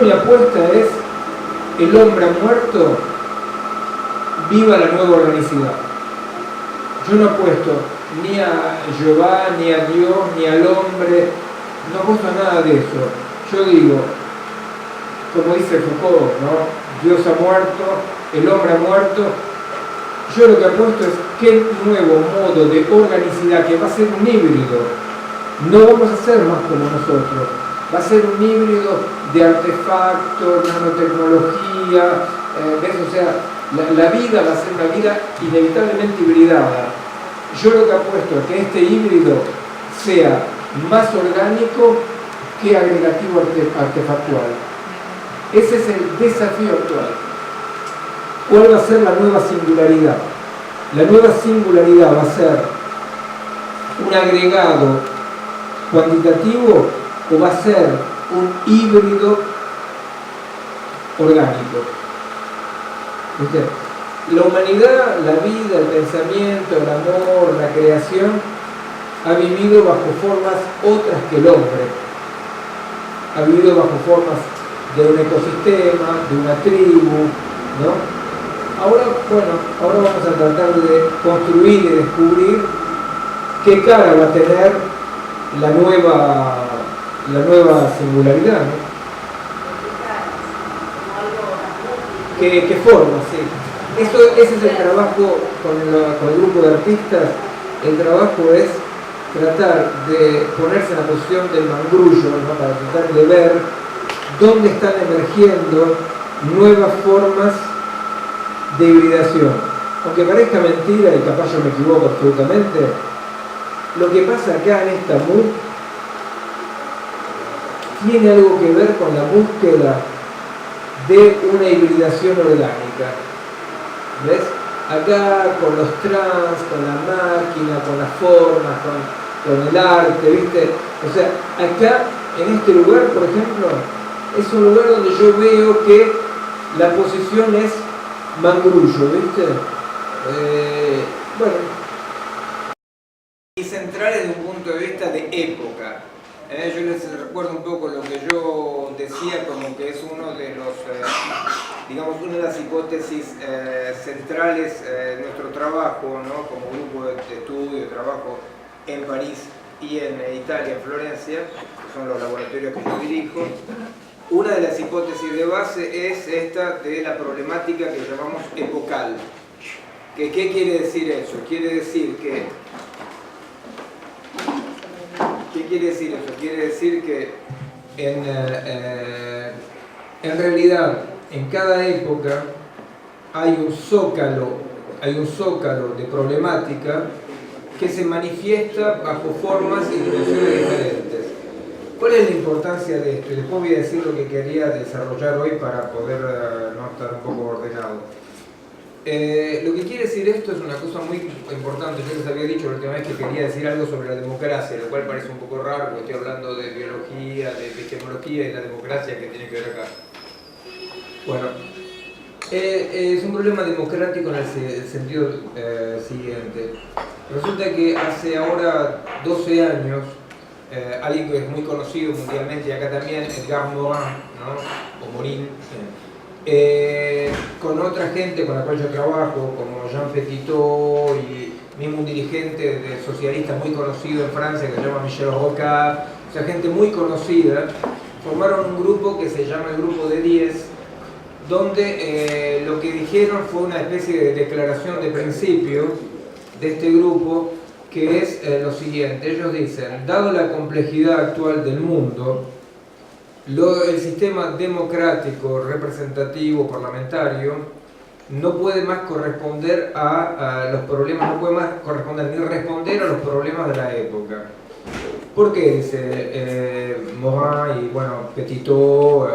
Mi apuesta es: el hombre ha muerto, viva la nueva organicidad. Yo no apuesto ni a Jehová, ni a Dios, ni al hombre, no apuesto a nada de eso. Yo digo, como dice Foucault, ¿no? Dios ha muerto, el hombre ha muerto. Yo lo que apuesto es qué nuevo modo de organicidad, que va a ser un híbrido. No vamos a ser más como nosotros, va a ser un híbrido de artefactos, nanotecnología, ¿ves? O sea, la vida va a ser una vida inevitablemente hibridada. Yo lo que apuesto es que este híbrido sea más orgánico que agregativo artefactual. Ese es el desafío actual. ¿Cuál va a ser la nueva singularidad? La nueva singularidad va a ser un agregado cuantitativo o va a ser un híbrido orgánico. ¿Viste? La humanidad, la vida, el pensamiento, el amor, la creación ha vivido bajo formas otras que el hombre. Ha vivido bajo formas de un ecosistema, de una tribu, ¿no? Ahora vamos a tratar de construir y descubrir qué cara va a tener la nueva singularidad, ¿no? ¿Qué forma? Sí. Ese es el trabajo con el grupo de artistas. El trabajo es tratar de ponerse en la posición del mangrullo, ¿no? Para tratar de ver dónde están emergiendo nuevas formas de hibridación. Aunque parezca mentira, y capaz yo me equivoco absolutamente, lo que pasa acá en esta MUC tiene algo que ver con la búsqueda de una hibridación orgánica. ¿Ves? Acá con los trans, con la máquina, con las formas, con el arte, ¿viste? O sea, acá en este lugar, por ejemplo, es un lugar donde yo veo que la posición es mangrullo, ¿viste? Bueno. Y central desde un punto de vista de época. Yo les recuerdo un poco lo que yo decía, como que es uno de los, digamos, una de las hipótesis centrales de nuestro trabajo, ¿no? Como grupo de estudio, de trabajo en París y en Italia, en Florencia, que son los laboratorios que yo dirijo. Una de las hipótesis de base es esta de la problemática que llamamos epocal. ¿Qué quiere decir eso? Quiere decir que ¿qué quiere decir eso? Quiere decir que en realidad en cada época hay un zócalo de problemática que se manifiesta bajo formas y dimensiones diferentes. ¿Cuál es la importancia de esto? Y después voy a decir lo que quería desarrollar hoy para poder no estar un poco ordenado. Lo que quiere decir esto es una cosa muy importante. Yo les había dicho la última vez que quería decir algo sobre la democracia, lo cual parece un poco raro porque estoy hablando de biología, de epistemología y la democracia que tiene que ver acá. Bueno, es un problema democrático en el sentido siguiente. Resulta que hace ahora 12 años, alguien que es muy conocido mundialmente y acá también, Edgar Morin, ¿no? O Morin, con otra gente con la cual yo trabajo, como Jean Petitot y mismo un dirigente socialista muy conocido en Francia que se llama Michel Rocard, o sea, gente muy conocida, formaron un grupo que se llama el Grupo de 10, donde lo que dijeron fue una especie de declaración de principio de este grupo, que es lo siguiente. Ellos dicen: dado la complejidad actual del mundo, el sistema democrático, representativo, parlamentario, no puede más corresponder a los problemas, no puede más corresponder ni responder a los problemas de la época. ¿Por qué? Dice Morin y bueno, Petitot,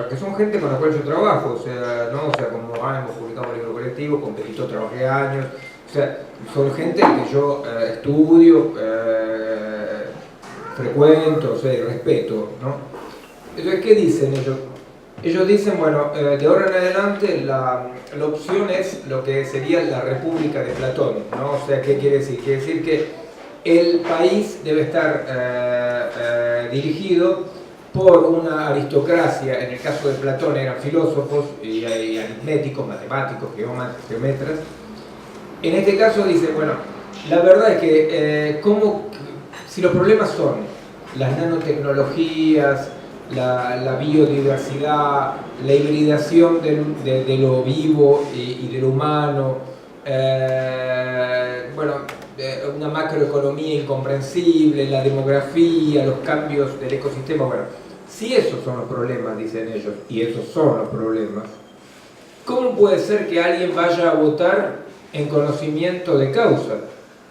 que son gente con la cual yo trabajo, o sea, ¿no? O sea, con Morin hemos publicado un libro colectivo, con Petitot trabajé años, o sea, son gente que yo estudio, frecuento, o sea, y respeto, ¿no? Entonces, ¿qué dicen ellos? Ellos dicen, bueno, de ahora en adelante la opción es lo que sería la República de Platón, ¿no? O sea, ¿qué quiere decir? Quiere decir que el país debe estar dirigido por una aristocracia, en el caso de Platón eran filósofos y aritméticos, matemáticos, geómetras. En este caso dice, bueno, la verdad es que si los problemas son las nanotecnologías, la biodiversidad, la hibridación de lo vivo y de lo humano, una macroeconomía incomprensible, la demografía, los cambios del ecosistema, bueno, si esos son los problemas, dicen ellos, y esos son los problemas, ¿cómo puede ser que alguien vaya a votar en conocimiento de causa?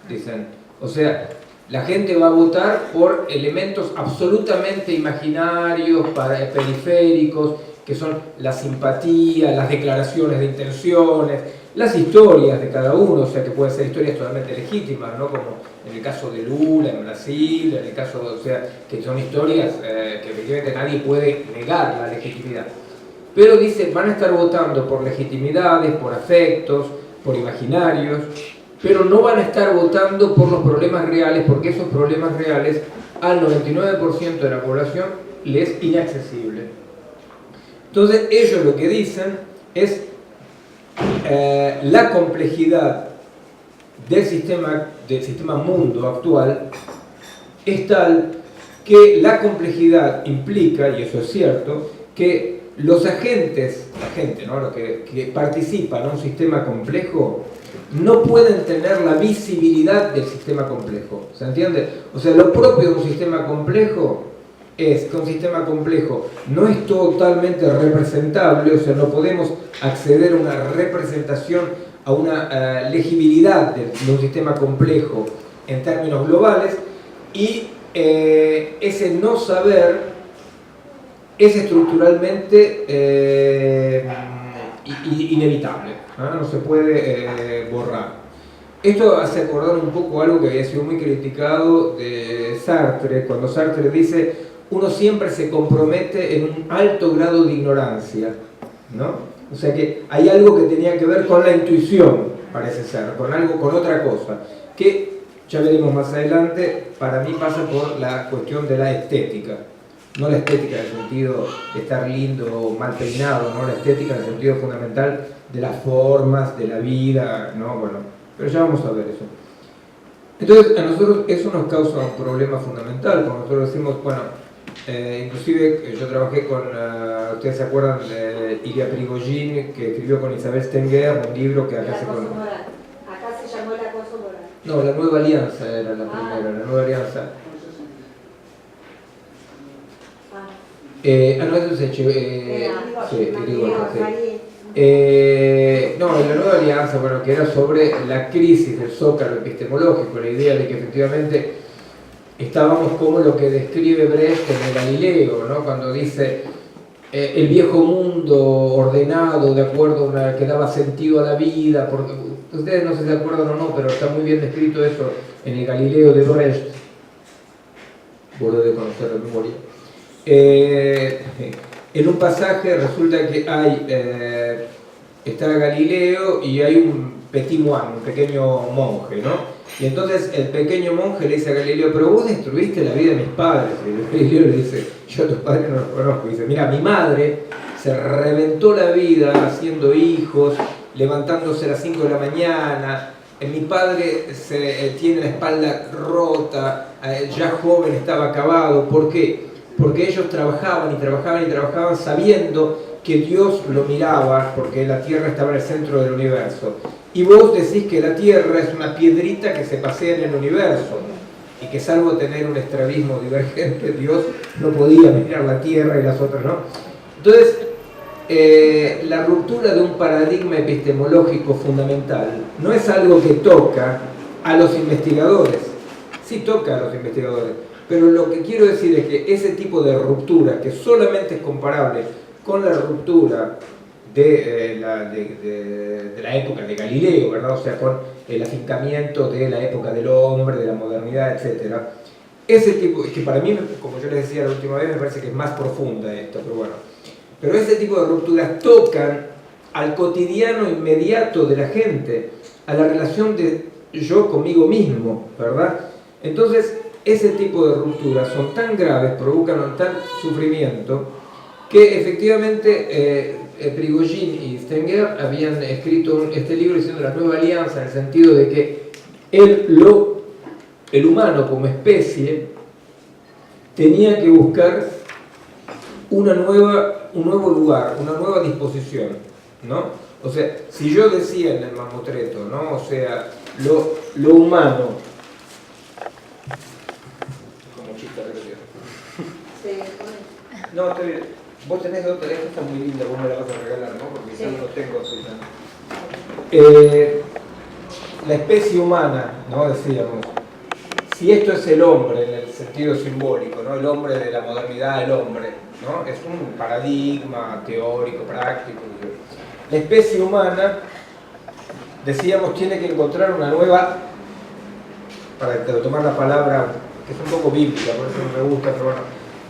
Dicen, o sea, la gente va a votar por elementos absolutamente imaginarios, periféricos, que son la simpatía, las declaraciones de intenciones, las historias de cada uno, o sea que pueden ser historias totalmente legítimas, ¿no? Como en el caso de Lula en Brasil, en el caso, o sea, que son historias que efectivamente nadie puede negar la legitimidad. Pero dice, van a estar votando por legitimidades, por afectos, por imaginarios, pero no van a estar votando por los problemas reales, porque esos problemas reales al 99% de la población les es inaccesible. Entonces ellos lo que dicen es la complejidad del sistema mundo actual es tal que la complejidad implica, y eso es cierto, que los agentes, la gente, ¿no? Los que participan en un sistema complejo, no pueden tener la visibilidad del sistema complejo. ¿Se entiende? O sea, lo propio de un sistema complejo es que un sistema complejo no es totalmente representable, o sea, no podemos acceder a una representación, a una legibilidad de un sistema complejo en términos globales, y ese no saber es estructuralmente inevitable, no se puede borrar. Esto hace acordar un poco algo que había sido muy criticado de Sartre, cuando Sartre dice: uno siempre se compromete en un alto grado de ignorancia, ¿no? O sea que hay algo que tenía que ver con la intuición, parece ser, con otra cosa, que ya veremos más adelante. Para mí pasa por la cuestión de la estética, no la estética en el sentido de estar lindo o mal peinado, no la estética en el sentido fundamental de las formas, de la vida, ¿no? Bueno, pero ya vamos a ver eso. Entonces, a nosotros eso nos causa un problema fundamental, cuando nosotros decimos, bueno, inclusive yo trabajé con, ustedes se acuerdan de Ilya Prigozhin, que escribió con Isabel Stenger un libro que acá se conoce. Acá se llamó El acoso moral. No, La Nueva Alianza era la primera, La Nueva Alianza. No, eso es hecho. Sí, no, La Nueva Alianza, bueno, que era sobre la crisis del zócalo epistemológico, la idea de que efectivamente estábamos como lo que describe Brecht en el Galileo, ¿no? Cuando dice el viejo mundo ordenado de acuerdo a una que daba sentido a la vida, porque ustedes no sé si se acuerdan o no, pero está muy bien descrito eso en el Galileo de Brecht, vos lo de conocer de memoria. En un pasaje resulta que está Galileo y hay un petit moine, un pequeño monje, ¿no? Y entonces el pequeño monje le dice a Galileo: pero vos destruiste la vida de mis padres. Y Galileo le dice: yo a tus padres no los conozco. Y dice: mira, mi madre se reventó la vida haciendo hijos, levantándose a las 5 de la mañana. Mi padre tiene la espalda rota, ya joven estaba acabado. ¿Por qué? Porque ellos trabajaban y trabajaban y trabajaban sabiendo que Dios lo miraba, porque la Tierra estaba en el centro del universo. Y vos decís que la Tierra es una piedrita que se pasea en el universo, y que salvo tener un estrabismo divergente, Dios no podía mirar la Tierra y las otras, ¿no? Entonces, la ruptura de un paradigma epistemológico fundamental no es algo que toca a los investigadores, sí toca a los investigadores, pero lo que quiero decir es que ese tipo de ruptura, que solamente es comparable con la ruptura de la época de Galileo, ¿verdad? O sea, con el afincamiento de la época del hombre, de la modernidad, etc. Ese tipo, que para mí, como yo les decía la última vez, me parece que es más profunda esto, pero bueno. Pero ese tipo de rupturas tocan al cotidiano inmediato de la gente, a la relación de yo conmigo mismo, ¿verdad? Entonces, ese tipo de rupturas son tan graves, provocan tal sufrimiento, que efectivamente Prigozhin y Stenger habían escrito este libro diciendo la nueva alianza, en el sentido de que el humano como especie tenía que buscar un nuevo lugar, una nueva disposición, ¿no? O sea, si yo decía en el Mamotreto, ¿no? O sea, lo humano, como chiste religioso. Sí, No, estoy bien. Vos tenés otra, esta está muy linda, vos me la vas a regalar, ¿no? Porque sí. yo no tengo así la especie humana, ¿no? Decíamos, si esto es el hombre en el sentido simbólico, ¿no? El hombre de la modernidad, el hombre, ¿no? Es un paradigma teórico, práctico. La especie humana, decíamos, tiene que encontrar una nueva, para tomar la palabra que es un poco bíblica, por eso no me gusta, pero bueno,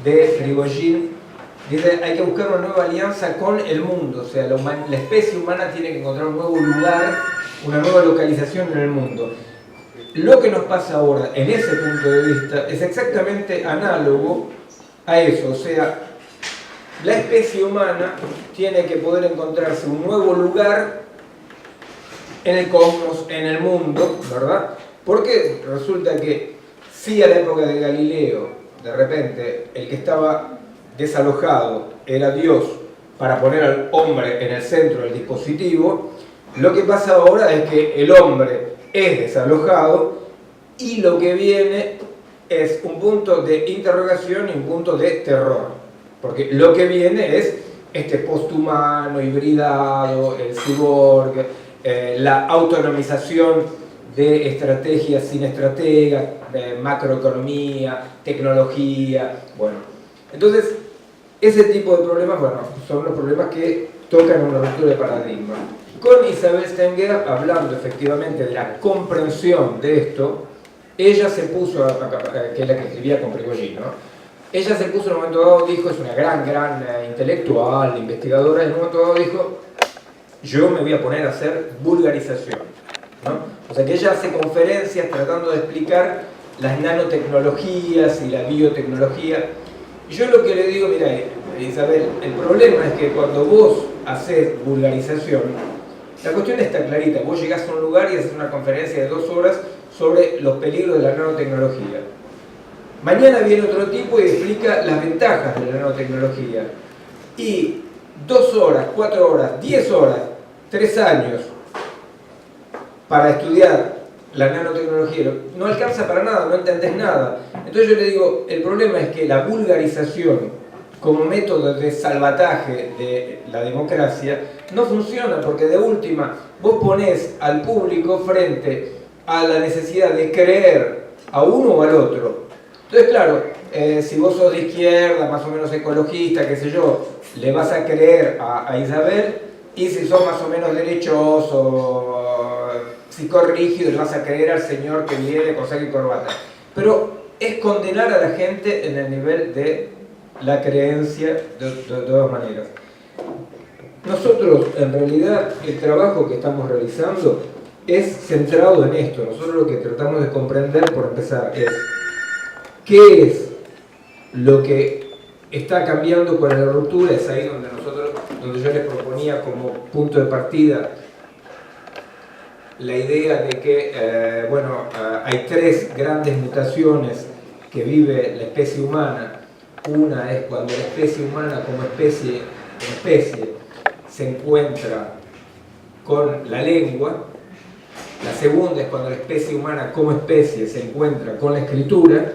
de Prigozhin, dice, hay que buscar una nueva alianza con el mundo, o sea, la especie humana tiene que encontrar un nuevo lugar, una nueva localización en el mundo. Lo que nos pasa ahora, en ese punto de vista, es exactamente análogo a eso, o sea, la especie humana tiene que poder encontrarse un nuevo lugar en el cosmos, en el mundo, ¿verdad? Porque resulta que si a la época de Galileo, de repente, el que estaba desalojado era Dios para poner al hombre en el centro del dispositivo, lo que pasa ahora es que el hombre es desalojado y lo que viene es un punto de interrogación y un punto de terror. Porque lo que viene es este posthumano, hibridado, el cyborg, la autonomización de estrategias sin estrategas, de macroeconomía, tecnología, bueno. Entonces, ese tipo de problemas, bueno, son los problemas que tocan una ruptura de paradigma. Con Isabel Stenger, hablando efectivamente de la comprensión de esto, ella se puso, que es la que escribía con Prigozhin, ¿no? Ella se puso en un momento dado, dijo, es una gran intelectual, investigadora, y en un momento dado dijo, yo me voy a poner a hacer vulgarización, ¿no? O sea que ella hace conferencias tratando de explicar las nanotecnologías y la biotecnología. Y yo lo que le digo, mira, Isabel, el problema es que cuando vos haces vulgarización, la cuestión está clarita, vos llegás a un lugar y haces una conferencia de 2 horas sobre los peligros de la nanotecnología. Mañana viene otro tipo y explica las ventajas de la nanotecnología. Y 2 horas, 4 horas, 10 horas, 3 años para estudiar la nanotecnología no alcanza para nada, no entendés nada. Entonces yo le digo, el problema es que la vulgarización como método de salvataje de la democracia no funciona, porque de última vos ponés al público frente a la necesidad de creer a uno o al otro. Entonces, claro, si vos sos de izquierda, más o menos ecologista, qué sé yo, le vas a creer a Isabel, y si sos más o menos derechoso, psicorrígido, le vas a creer al señor que viene con saco y corbata. Pero es condenar a la gente en el nivel de la creencia de todas maneras. Nosotros, en realidad, el trabajo que estamos realizando es centrado en esto. Nosotros lo que tratamos de comprender, por empezar, es qué es lo que está cambiando con la ruptura. Es ahí donde yo les proponía como punto de partida la idea de que hay 3 grandes mutaciones que vive la especie humana. Una es cuando la especie humana como especie se encuentra con la lengua. La segunda es cuando la especie humana como especie se encuentra con la escritura.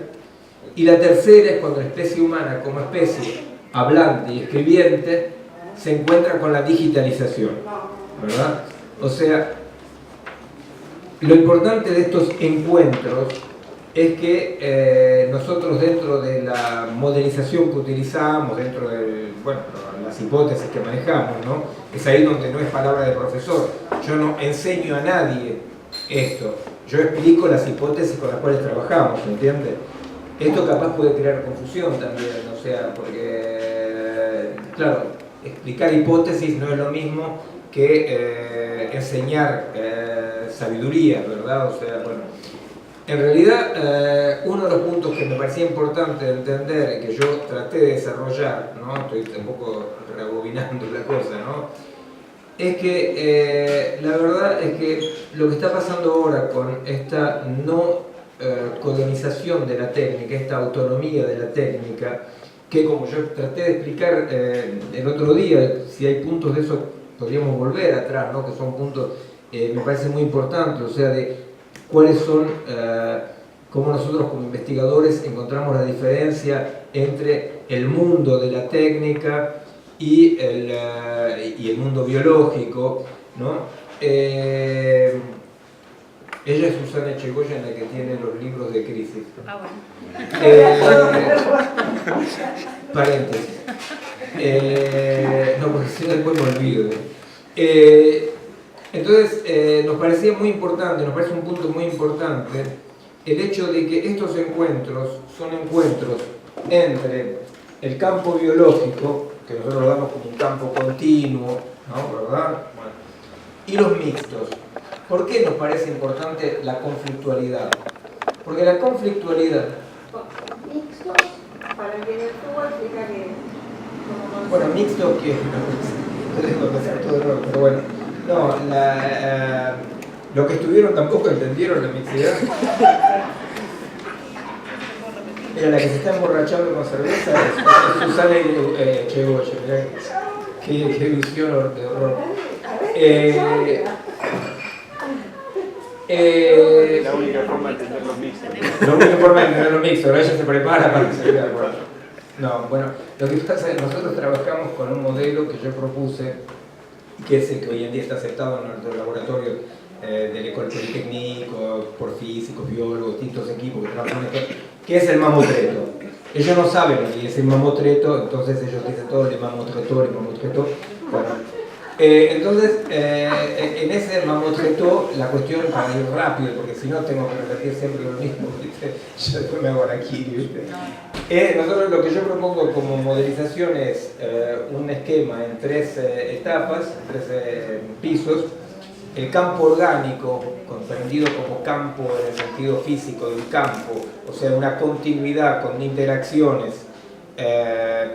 Y la tercera es cuando la especie humana como especie hablante y escribiente se encuentra con la digitalización, ¿verdad? O sea, lo importante de estos encuentros es que nosotros, dentro de la modelización que utilizamos, dentro de las hipótesis que manejamos, ¿no? Es ahí donde no es palabra de profesor. Yo no enseño a nadie esto, yo explico las hipótesis con las cuales trabajamos, ¿entiendes? Esto capaz puede crear confusión también, o sea, porque, claro, explicar hipótesis no es lo mismo que enseñar sabiduría, ¿verdad? O sea, bueno. En realidad, uno de los puntos que me parecía importante de entender y que yo traté de desarrollar, ¿no? Estoy un poco rebobinando la cosa, ¿no? Es que la verdad es que lo que está pasando ahora con esta no colonización de la técnica, esta autonomía de la técnica, que como yo traté de explicar el otro día, si hay puntos de eso podríamos volver atrás, ¿no? Que son puntos, me parece muy importantes, o sea, de cuáles son, cómo nosotros como investigadores encontramos la diferencia entre el mundo de la técnica y el mundo biológico, ¿no? Ella es Susana Echegoyen, la que tiene los libros de crisis. Ah, bueno. Paréntesis. No, porque si no después me olvido. Entonces, nos parecía muy importante, nos parece un punto muy importante, el hecho de que estos encuentros son encuentros entre el campo biológico, que nosotros lo damos como un campo continuo, ¿no? ¿Verdad? Bueno, y los mixtos. ¿Por qué nos parece importante la conflictualidad? Porque la conflictualidad... Mixtos, para el que no estuvo, explica que es. Bueno, mixto que... No tengo que hacer todo de nuevo, pero bueno. No, lo que estuvieron tampoco entendieron la mixidad. Mira, la que se está emborrachando con cerveza es Susana Echegoyen. Mirá, qué visión de horror. La única forma de entender los mixtos. La única forma de entender los mixtos, pero ella se prepara para salir de acuerdo. No, bueno, lo que pasa es que nosotros trabajamos con un modelo que yo propuse, que es el que hoy en día está aceptado en nuestro laboratorio del École Polytechnique, por físicos, biólogos, distintos equipos que trabajan en esto, que es el mamotreto. Ellos no saben lo que es el mamotreto, entonces ellos dicen todo el mamotreto, el mamotreto. Bueno, entonces, en ese mamotreto, la cuestión para ir rápido, porque si no tengo que repetir siempre lo mismo, ¿viste? Yo después me hago aquí, ¿viste? Nosotros lo que yo propongo como modelización es un esquema en 3 etapas, 3 pisos. El campo orgánico, comprendido como campo en el sentido físico del campo, o sea, una continuidad con interacciones,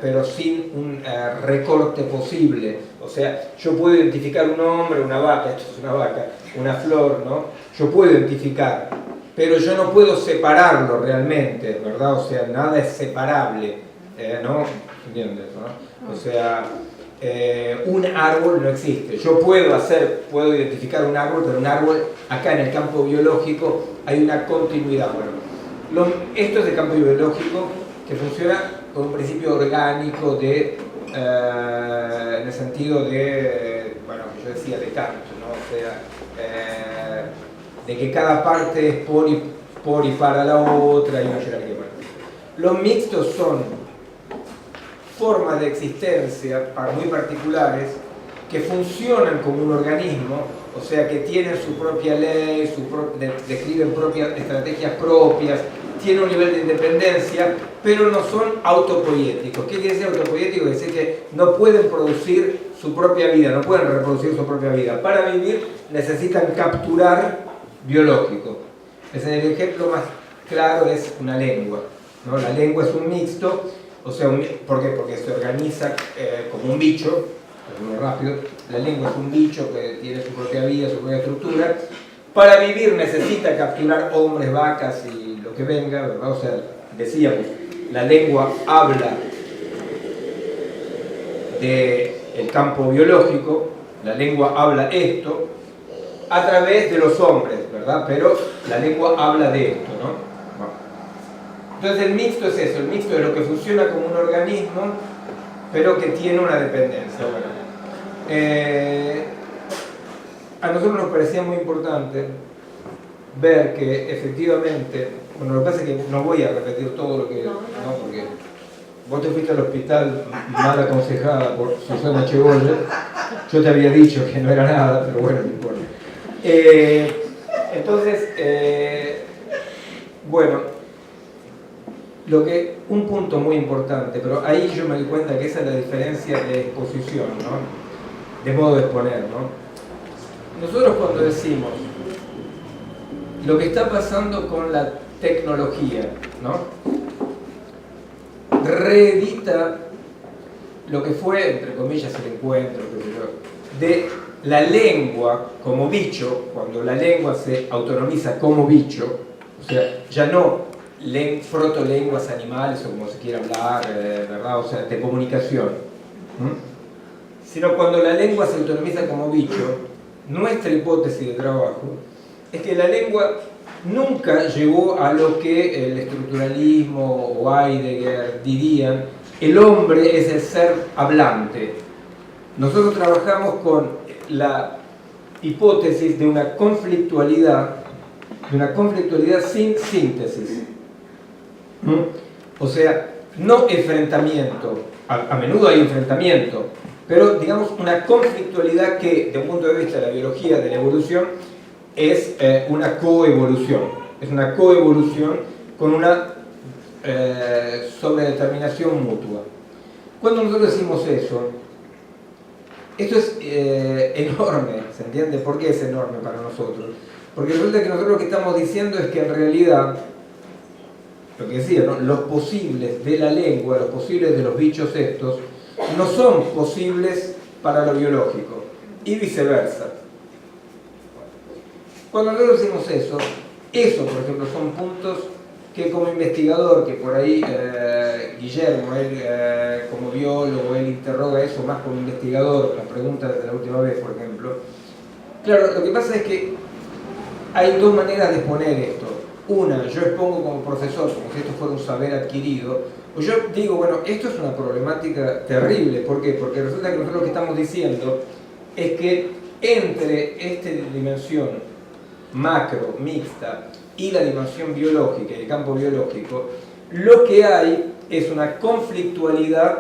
pero sin un recorte posible. O sea, yo puedo identificar un hombre, una vaca, esto es una vaca, una flor, ¿no? Yo puedo identificar, pero yo no puedo separarlo realmente, ¿verdad? O sea, nada es separable, ¿no? ¿Entiendes, no? O sea, un árbol no existe. Yo puedo identificar un árbol, pero un árbol, acá en el campo biológico, hay una continuidad. Bueno, esto es el campo biológico que funciona con un principio orgánico en el sentido de, bueno, que yo decía de Kant, ¿no? O sea, de que cada parte es por y para la otra y una jerarquía. Los mixtos son formas de existencia muy particulares que funcionan como un organismo, o sea que tienen su propia ley, describen propias estrategias propias, tienen un nivel de independencia, pero no son autopoiéticos. ¿Qué quiere decir autopoiético? Quiere decir que no pueden producir su propia vida, no pueden reproducir su propia vida. Para vivir necesitan capturar biológico. El ejemplo más claro es una lengua, ¿no? La lengua es un mixto. O sea, ¿por qué? Porque se organiza como un bicho, muy rápido. La lengua es un bicho que tiene su propia vida, su propia estructura. Para vivir necesita capturar hombres, vacas y lo que venga, ¿verdad? O sea, decíamos, la lengua habla del campo biológico, la lengua habla esto a través de los hombres, ¿verdad? Pero la lengua habla de esto, ¿no? Entonces el mixto es eso, el mixto es lo que funciona como un organismo, pero que tiene una dependencia. Bueno, a nosotros nos parecía muy importante ver que efectivamente, bueno, lo que pasa es que no voy a repetir todo lo que... No, porque vos te fuiste al hospital mal aconsejada por Susana Echegoyen, yo te había dicho que no era nada, pero bueno, no importa. Entonces, bueno, un punto muy importante, pero ahí yo me di cuenta que esa es la diferencia de exposición, ¿no? De modo de exponer, ¿no? Nosotros cuando decimos, lo que está pasando con la tecnología, ¿no? Reedita lo que fue, entre comillas, el encuentro, qué sé yo, de la lengua como bicho, cuando la lengua se autonomiza como bicho, o sea, ya no protolenguas animales o como se quiera hablar, ¿verdad? O sea, de comunicación, sino cuando la lengua se autonomiza como bicho, nuestra hipótesis de trabajo es que la lengua nunca llegó a lo que el estructuralismo o Heidegger dirían: el hombre es el ser hablante. Nosotros trabajamos con la hipótesis de una conflictualidad sin síntesis. O sea, no enfrentamiento, a menudo hay enfrentamiento, pero digamos una conflictualidad que, desde un punto de vista de la biología de la evolución, es una coevolución. Es una coevolución con una sobredeterminación mutua. Cuando nosotros decimos eso, esto es enorme, ¿se entiende? ¿Por qué es enorme para nosotros? Porque resulta que nosotros lo que estamos diciendo es que en realidad, lo que decía, ¿no?, los posibles de la lengua, los posibles de los bichos estos, no son posibles para lo biológico, y viceversa. Cuando nosotros decimos eso, por ejemplo, son puntos que como investigador, que por ahí Guillermo, él como biólogo, él interroga eso más como investigador, las preguntas de la última vez, por ejemplo. Claro, lo que pasa es que hay dos maneras de exponer esto. Una, yo expongo como profesor, como si esto fuera un saber adquirido, o yo digo, bueno, esto es una problemática terrible. ¿Por qué? Porque resulta que nosotros lo que estamos diciendo es que entre esta dimensión macro, mixta, y la dimensión biológica, el campo biológico, lo que hay es una conflictualidad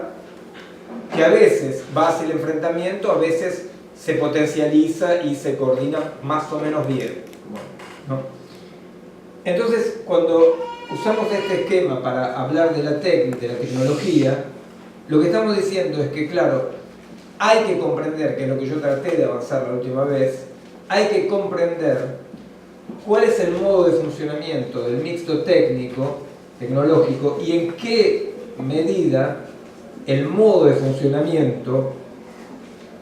que a veces va hacia el enfrentamiento, a veces se potencializa y se coordina más o menos bien. Bueno, ¿no? Entonces, cuando usamos este esquema para hablar de la técnica, de la tecnología, lo que estamos diciendo es que, claro, hay que comprender, que es lo que yo traté de avanzar la última vez, hay que comprender cuál es el modo de funcionamiento del mixto tecnológico, y en qué medida el modo de funcionamiento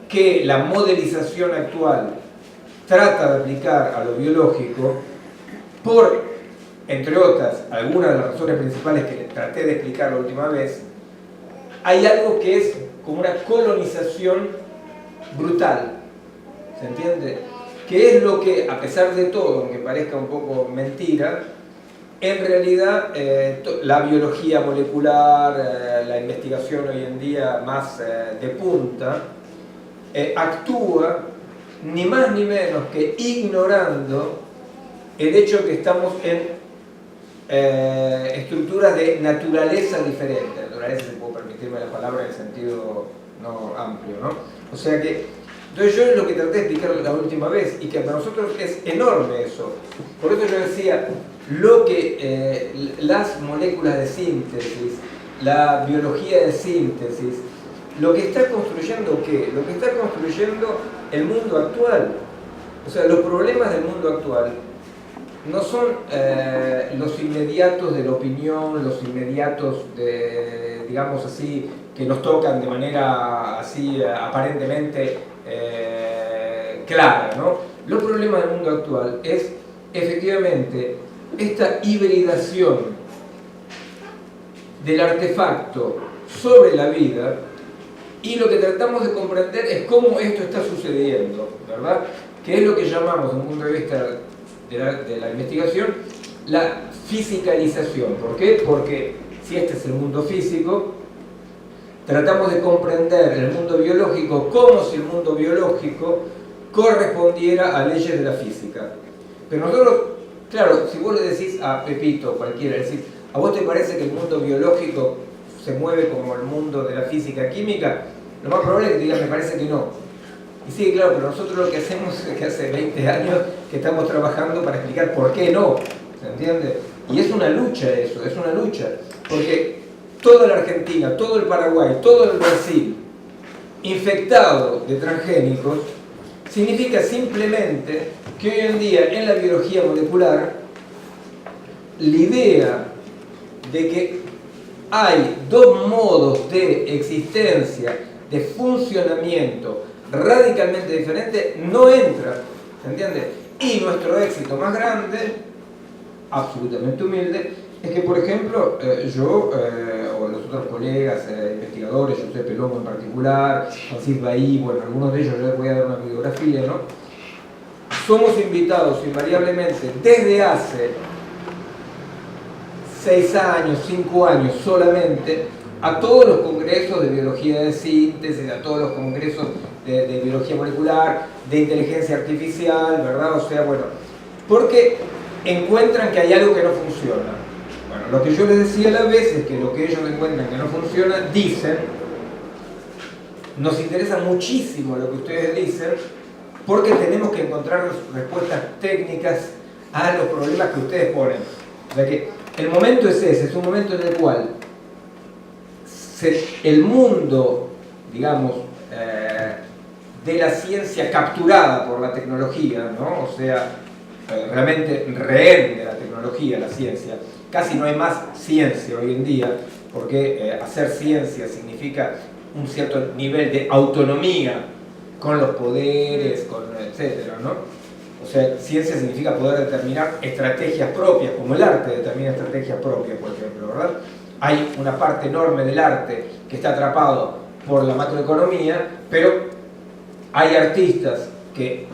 que la modelización actual trata de aplicar a lo biológico, por, entre otras, algunas de las razones principales que traté de explicar la última vez, hay algo que es como una colonización brutal, ¿se entiende? Que es lo que, a pesar de todo, aunque parezca un poco mentira, en realidad la biología molecular, la investigación hoy en día más de punta, actúa ni más ni menos que ignorando el hecho que estamos en estructuras de naturaleza diferente. Naturaleza, si puedo permitirme la palabra en el sentido no amplio, ¿no? O sea que, entonces yo lo que traté de explicar la última vez, y que para nosotros es enorme eso, por eso yo decía, lo que las moléculas de síntesis, la biología de síntesis, lo que está construyendo, ¿qué? Lo que está construyendo el mundo actual. O sea, los problemas del mundo actual no son los inmediatos de la opinión, los inmediatos de, digamos así, que nos tocan de manera así aparentemente clara, ¿no? Los problemas del mundo actual es efectivamente esta hibridación del artefacto sobre la vida, y lo que tratamos de comprender es cómo esto está sucediendo, ¿verdad? Que es lo que llamamos, desde un punto de vista de la investigación, la fisicalización. ¿Por qué? Porque si este es el mundo físico, tratamos de comprender el mundo biológico como si el mundo biológico correspondiera a leyes de la física. Pero nosotros, claro, si vos le decís a Pepito o cualquiera, decís, ¿a vos te parece que el mundo biológico se mueve como el mundo de la física química? Lo más probable es que te digan, me parece que no. Y sí, claro, pero nosotros lo que hacemos es que hace 20 años que estamos trabajando para explicar por qué no, ¿se entiende? Y es una lucha eso, es una lucha, porque toda la Argentina, todo el Paraguay, todo el Brasil infectado de transgénicos significa simplemente que hoy en día en la biología molecular la idea de que hay dos modos de existencia, de funcionamiento radicalmente diferentes, no entra, ¿se entiende? Y nuestro éxito más grande, absolutamente humilde, es que, por ejemplo, yo o los otros colegas, investigadores, José Pelongo en particular, Francis Bahí, bueno, algunos de ellos, yo les voy a dar una bibliografía, ¿no? Somos invitados invariablemente desde hace 6 años, 5 años solamente, a todos los congresos de biología de síntesis, a todos los congresos de biología molecular, de inteligencia artificial, ¿verdad? O sea, bueno, porque encuentran que hay algo que no funciona. Bueno, lo que yo les decía a la vez es que lo que ellos encuentran que no funciona, dicen, nos interesa muchísimo lo que ustedes dicen, porque tenemos que encontrar respuestas técnicas a los problemas que ustedes ponen. O sea que el momento es ese, es un momento en el cual el mundo, digamos, de la ciencia capturada por la tecnología, ¿no? O sea, realmente rehén de la tecnología, la ciencia. Casi no hay más ciencia hoy en día, porque hacer ciencia significa un cierto nivel de autonomía con los poderes, con etcétera, ¿no? O sea, ciencia significa poder determinar estrategias propias, como el arte determina estrategias propias, por ejemplo, ¿verdad? Hay una parte enorme del arte que está atrapado por la macroeconomía, pero hay artistas que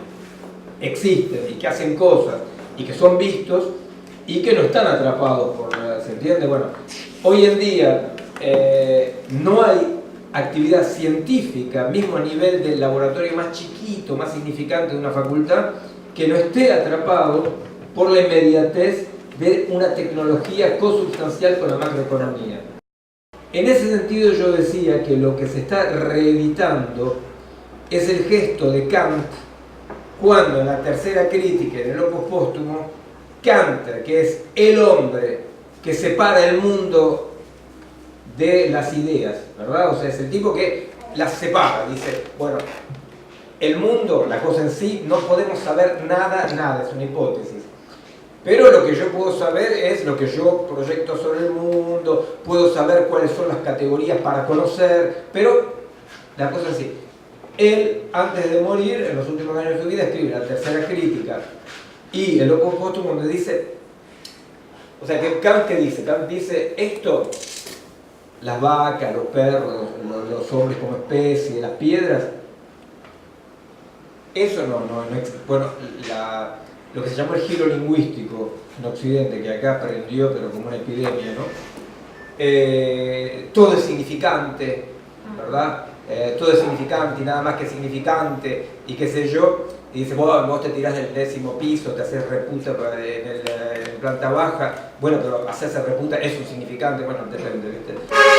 existen y que hacen cosas y que son vistos y que no están atrapados por la... ¿Se entiende? Bueno, hoy en día no hay actividad científica, mismo a nivel del laboratorio más chiquito, más significante de una facultad, que no esté atrapado por la inmediatez de una tecnología consubstancial con la macroeconomía. En ese sentido yo decía que lo que se está reeditando es el gesto de Kant cuando en la tercera crítica, en el Opus Póstumo, Kant, que es el hombre que separa el mundo de las ideas, ¿verdad? O sea, es el tipo que las separa, dice, bueno, el mundo, la cosa en sí, no podemos saber nada, es una hipótesis. Pero lo que yo puedo saber es lo que yo proyecto sobre el mundo, puedo saber cuáles son las categorías para conocer, pero la cosa en sí. Él, antes de morir, en los últimos años de su vida, escribe la tercera crítica y el Opus Póstumo donde dice, o sea, que Kant, ¿qué dice? Kant dice, esto, las vacas, los perros, los hombres como especie, las piedras, eso no bueno, lo que se llamó el giro lingüístico en Occidente, que acá aprendió pero como una epidemia, ¿no? Todo es significante, ¿verdad? Todo es significante y nada más que significante y qué sé yo, y dice, vos te tirás del 10º piso, te haces reputa en planta baja, bueno, pero hacerse reputa es un significante, bueno, depende, ¿viste?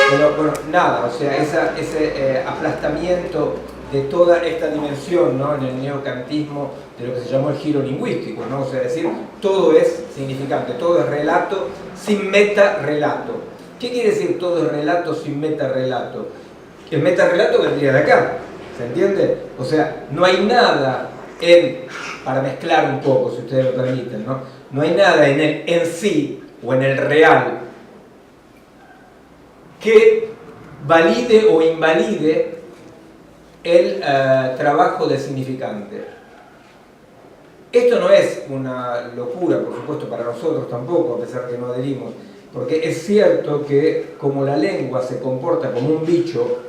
Pero bueno, nada, o sea, ese aplastamiento de toda esta dimensión, ¿no? En el neocantismo de lo que se llamó el giro lingüístico, ¿no? O sea, decir, todo es significante, todo es relato sin meta-relato. ¿Qué quiere decir todo es relato sin meta-relato? El meta-relato vendría de acá, ¿se entiende? O sea, no hay nada para mezclar un poco, si ustedes lo permiten, ¿no? No hay nada en el en sí o en el real que valide o invalide el trabajo del significante. Esto no es una locura, por supuesto, para nosotros tampoco, a pesar de que no adherimos, porque es cierto que como la lengua se comporta como un bicho,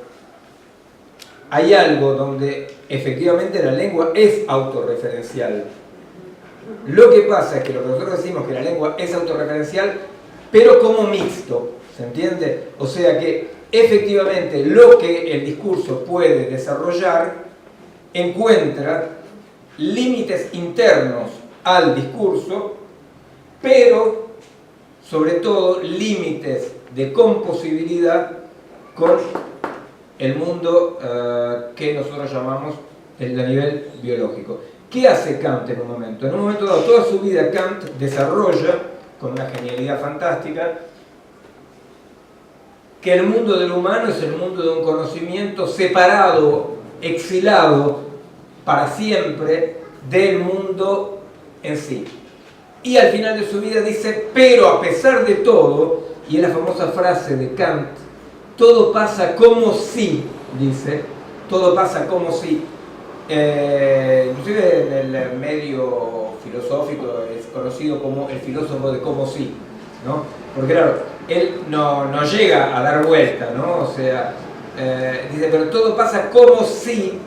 hay algo donde efectivamente la lengua es autorreferencial. Lo que pasa es que lo que nosotros decimos que la lengua es autorreferencial, pero como mixto, ¿se entiende? O sea que efectivamente lo que el discurso puede desarrollar encuentra límites internos al discurso, pero sobre todo límites de composibilidad con el mundo que nosotros llamamos el de nivel biológico. ¿Qué hace Kant en un momento? En un momento dado, toda su vida Kant desarrolla, con una genialidad fantástica, que el mundo del humano es el mundo de un conocimiento separado, exilado para siempre del mundo en sí. y al final de su vida dice, pero a pesar de todo, y es la famosa frase de Kant, todo pasa como si, dice, todo pasa como si, inclusive en el medio filosófico es conocido como el filósofo de como si, ¿no? Porque claro, él no llega a dar vuelta, ¿no? O sea, dice, pero todo pasa como si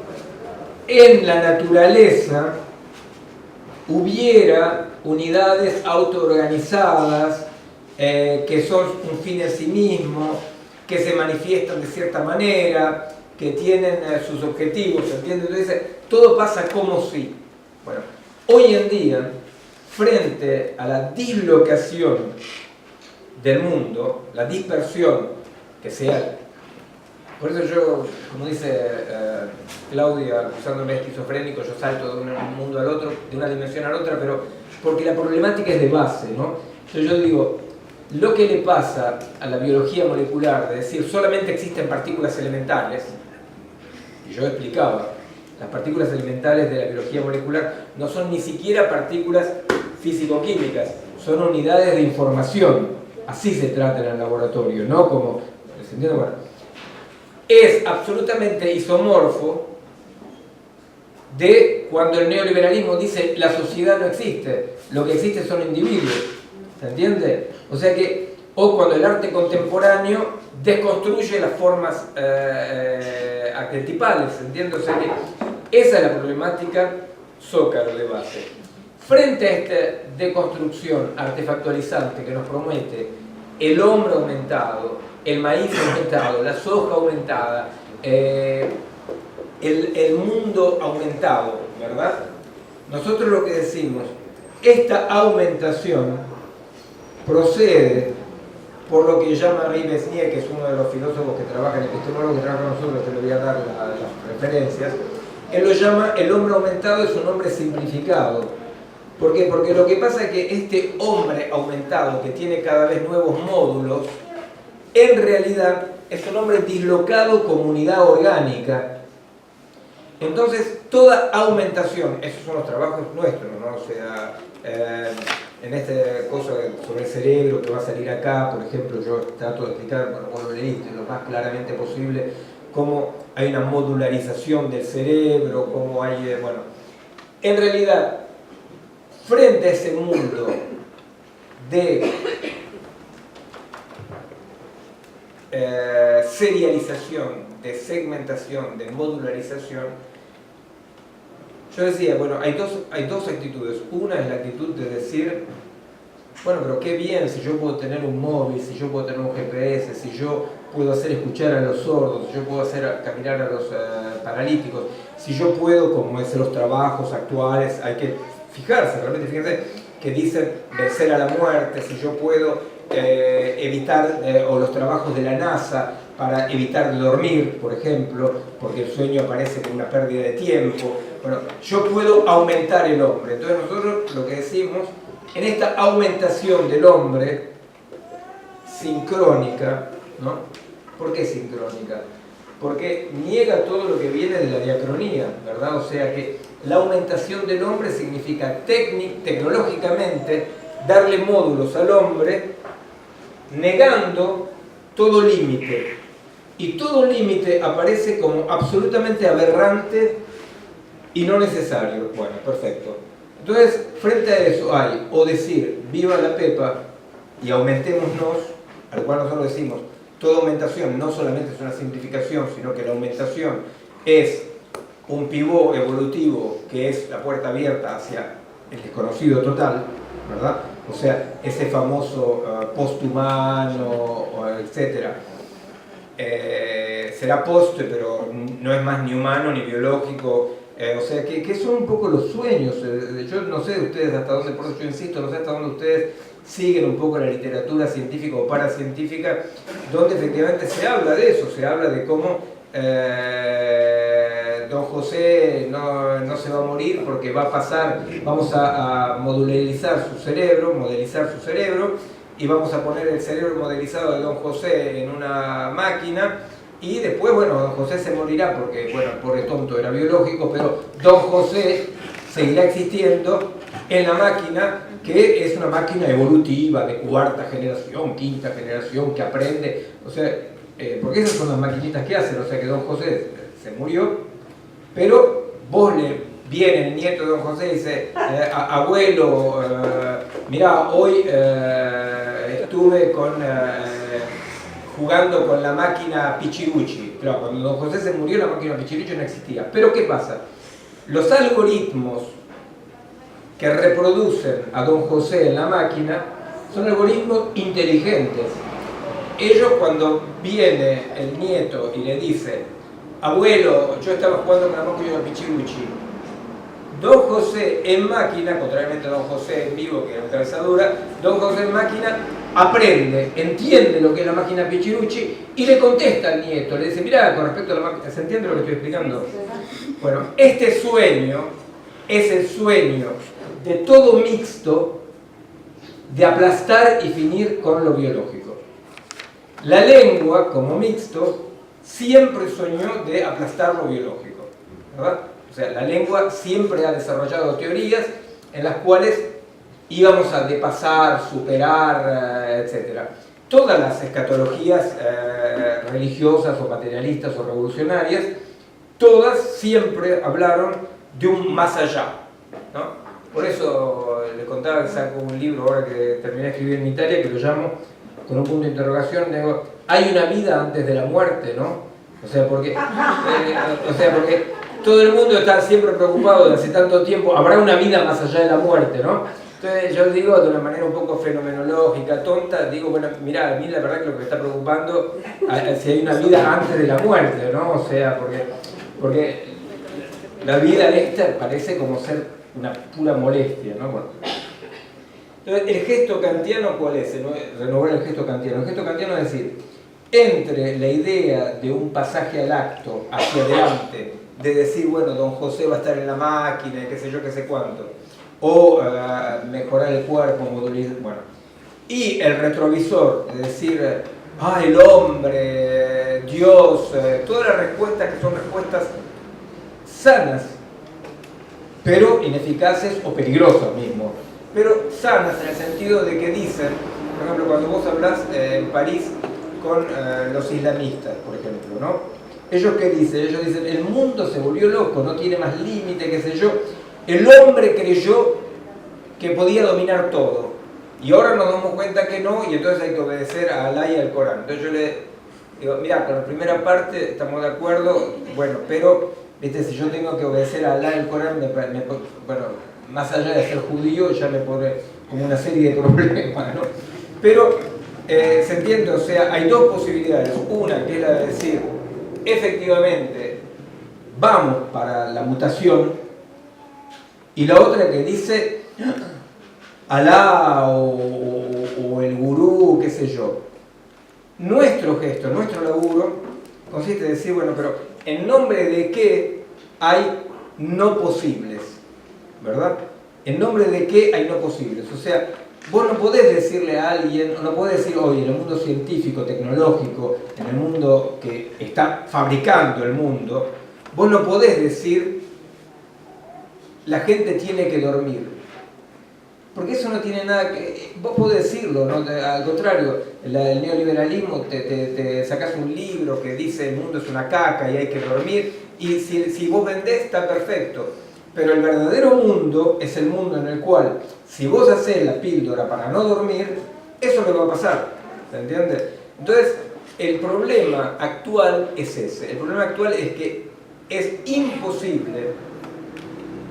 en la naturaleza hubiera unidades autoorganizadas que son un fin en sí mismo, que se manifiestan de cierta manera, que tienen sus objetivos, ¿entiendes? Entonces dice, todo pasa como si. Bueno, hoy en día, frente a la dislocación del mundo, la dispersión que sea, por eso yo, como dice Claudia, acusándome de esquizofrénico, yo salto de un mundo al otro, de una dimensión a la otra, pero porque la problemática es de base, ¿no? Entonces yo digo, lo que le pasa a la biología molecular, de decir solamente existen partículas elementales, y yo explicaba, las partículas elementales de la biología molecular no son ni siquiera partículas físico-químicas, son unidades de información, así se trata en el laboratorio, ¿no? Como, ¿se entiende? Bueno, es absolutamente isomorfo de cuando el neoliberalismo dice la sociedad no existe, lo que existe son individuos, ¿se entiende? O sea que, o cuando el arte contemporáneo desconstruye las formas arquetipales, ¿se entiende? O sea que esa es la problemática zócalo de base. Frente a esta deconstrucción artefactualizante que nos promete el hombre aumentado, el maíz aumentado, la soja aumentada, el mundo aumentado, ¿verdad? Nosotros lo que decimos, esta aumentación procede por lo que llama Henri Besnier, que es uno de los filósofos que trabaja en epistemólogos que trabaja con nosotros, te le voy a dar las referencias. Él lo llama el hombre aumentado, es un hombre simplificado. ¿Por qué? Porque lo que pasa es que este hombre aumentado, que tiene cada vez nuevos módulos, en realidad es un hombre dislocado como unidad orgánica. Entonces, toda aumentación, esos son los trabajos nuestros, ¿no? O sea, en este cosa sobre el cerebro que va a salir acá, por ejemplo, yo trato de explicar, bueno, vos lo leíste lo más claramente posible, cómo hay una modularización del cerebro, cómo hay, bueno, en realidad, frente a ese mundo de serialización, de segmentación, de modularización, yo decía, bueno, hay dos actitudes. Una es la actitud de decir, bueno, pero qué bien si yo puedo tener un móvil, si yo puedo tener un GPS, si yo puedo hacer escuchar a los sordos, si yo puedo hacer caminar a los paralíticos, si yo puedo, como es los trabajos actuales, hay que fijarse, realmente fíjense, que dicen vencer a la muerte, si yo puedo evitar, o los trabajos de la NASA para evitar de dormir, por ejemplo, porque el sueño aparece como una pérdida de tiempo. Bueno, yo puedo aumentar el hombre. Entonces nosotros lo que decimos, en esta aumentación del hombre sincrónica, ¿no? ¿Por qué sincrónica? Porque niega todo lo que viene de la diacronía, ¿verdad? O sea que la aumentación del hombre significa tecnológicamente darle módulos al hombre negando todo límite. Y todo límite aparece como absolutamente aberrante y no necesario. Bueno, perfecto. Entonces, frente a eso hay o decir, viva la pepa y aumentémonos, al cual nosotros decimos, toda aumentación no solamente es una simplificación, sino que la aumentación es un pivot evolutivo que es la puerta abierta hacia el desconocido total, ¿verdad? O sea, ese famoso posthumano, etcétera, será post, pero no es más ni humano ni biológico. O sea, que son un poco los sueños. Yo no sé de ustedes hasta dónde, por eso yo insisto, no sé hasta dónde ustedes siguen un poco la literatura científica o paracientífica, donde efectivamente se habla de eso, se habla de cómo don José no se va a morir porque va a pasar, vamos a modelizar su cerebro, y vamos a poner el cerebro modelizado de don José en una máquina, y después, bueno, don José se morirá porque, bueno, el pobre tonto era biológico, pero don José seguirá existiendo en la máquina, que es una máquina evolutiva de cuarta generación, quinta generación, que aprende, o sea, porque esas son las maquinitas que hacen, o sea que don José se murió, pero vos viene el nieto de don José y dice, abuelo, mirá, hoy estuve jugando con la máquina Pichirucci. Claro, cuando don José se murió la máquina Pichirucci no existía. Pero ¿qué pasa? Los algoritmos que reproducen a don José en la máquina son algoritmos inteligentes. Ellos, cuando viene el nieto y le dice, abuelo, yo estaba jugando con la máquina Pichirucci, don José en máquina, contrariamente a don José en vivo, que es una cabezadura, don José en máquina aprende, entiende lo que es la máquina Pichirucci y le contesta al nieto, le dice, mirá, con respecto a la máquina, ¿se entiende lo que estoy explicando? Bueno, este sueño es el sueño de todo mixto de aplastar y finir con lo biológico. La lengua, como mixto, siempre soñó de aplastar lo biológico, ¿verdad? O sea, la lengua siempre ha desarrollado teorías en las cuales íbamos a depasar, superar, etc. Todas las escatologías religiosas o materialistas o revolucionarias, todas siempre hablaron de un más allá, ¿no? Por eso les contaba que saco un libro ahora que terminé de escribir en Italia, que lo llamo, con un punto de interrogación, digo, hay una vida antes de la muerte, ¿no? O sea, porque todo el mundo está siempre preocupado desde hace tanto tiempo, habrá una vida más allá de la muerte, ¿no? Entonces yo digo de una manera un poco fenomenológica, tonta, digo, bueno, mirá, a mí la verdad que lo que me está preocupando es si hay una vida antes de la muerte, ¿no? O sea, porque la vida esta parece como ser una pura molestia, ¿no? Bueno. Entonces, el gesto kantiano, ¿cuál es? Renovar el gesto kantiano. El gesto kantiano es decir, entre la idea de un pasaje al acto hacia adelante, de decir, bueno, don José va a estar en la máquina, y qué sé yo, qué sé cuánto, o mejorar el cuerpo, modulizar, bueno, y el retrovisor, de decir, el hombre, Dios, todas las respuestas que son respuestas sanas, pero ineficaces o peligrosas mismo, pero sanas en el sentido de que dicen, por ejemplo, cuando vos hablás en París con los islamistas, por ejemplo, ¿no? ¿Ellos qué dicen? Ellos dicen, el mundo se volvió loco, no tiene más límite, qué sé yo. El hombre creyó que podía dominar todo. Y ahora nos damos cuenta que no, y entonces hay que obedecer a Alá y al Corán. Entonces yo le digo, mira, con la primera parte estamos de acuerdo, bueno, pero, viste, si yo tengo que obedecer a Alá y al Corán, bueno, más allá de ser judío, ya me pone como una serie de problemas, ¿no? Pero, ¿se entiende? O sea, hay dos posibilidades. Una, que es la de decir, efectivamente, vamos para la mutación, y la otra que dice, Alá o el gurú, qué sé yo. Nuestro gesto, nuestro laburo, consiste en decir, bueno, pero ¿en nombre de qué hay no posibles? ¿Verdad? ¿En nombre de qué hay no posibles? O sea, vos no podés decirle a alguien, no podés decir, oye, en el mundo científico, tecnológico, en el mundo que está fabricando el mundo, vos no podés decir, la gente tiene que dormir. Porque eso no tiene nada que... Vos podés decirlo, ¿no? Al contrario, el neoliberalismo, te sacás un libro que dice el mundo es una caca y hay que dormir, y si vos vendés está perfecto. Pero el verdadero mundo es el mundo en el cual, si vos hacés la píldora para no dormir, eso es lo que va a pasar, ¿se entiende? Entonces, el problema actual es ese. El problema actual es que es imposible,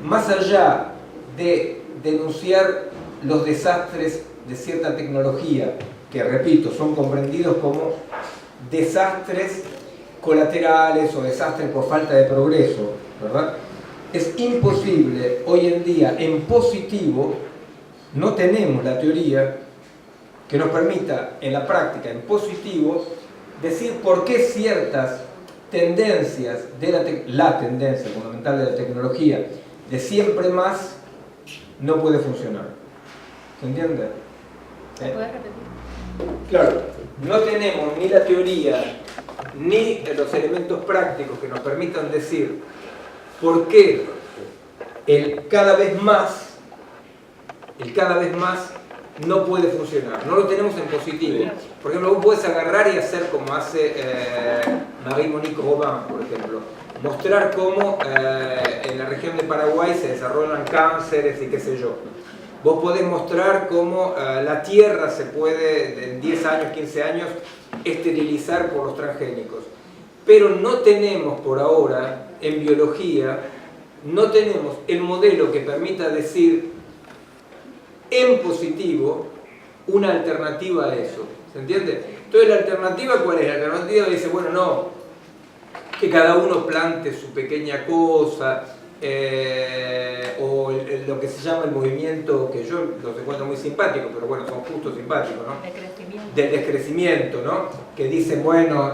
más allá de denunciar los desastres de cierta tecnología, que repito, son comprendidos como desastres colaterales o desastres por falta de progreso, ¿verdad? Es imposible hoy en día en positivo, no tenemos la teoría que nos permita en la práctica, en positivo, decir por qué ciertas tendencias de la tendencia fundamental de la tecnología de siempre más no puede funcionar. ¿Se entiende? ¿Puedes repetir? Claro, no tenemos ni la teoría ni los elementos prácticos que nos permitan decir por qué el cada vez más el cada vez más no puede funcionar, no lo tenemos en positivo. Por ejemplo, vos podés agarrar y hacer como hace Marie-Monique Robin, por ejemplo, mostrar cómo en la región de Paraguay se desarrollan cánceres y qué sé yo. Vos podés mostrar cómo la tierra se puede en 10 años, 15 años esterilizar por los transgénicos. Pero no tenemos por ahora en biología, no tenemos el modelo que permita decir en positivo una alternativa a eso. ¿Se entiende? Entonces, ¿la alternativa cuál es? La alternativa dice, bueno, no, que cada uno plante su pequeña cosa, o lo que se llama el movimiento, que yo los encuentro muy simpáticos, pero bueno, son justo simpáticos, ¿no? Del descrecimiento, ¿no? Que dicen, bueno,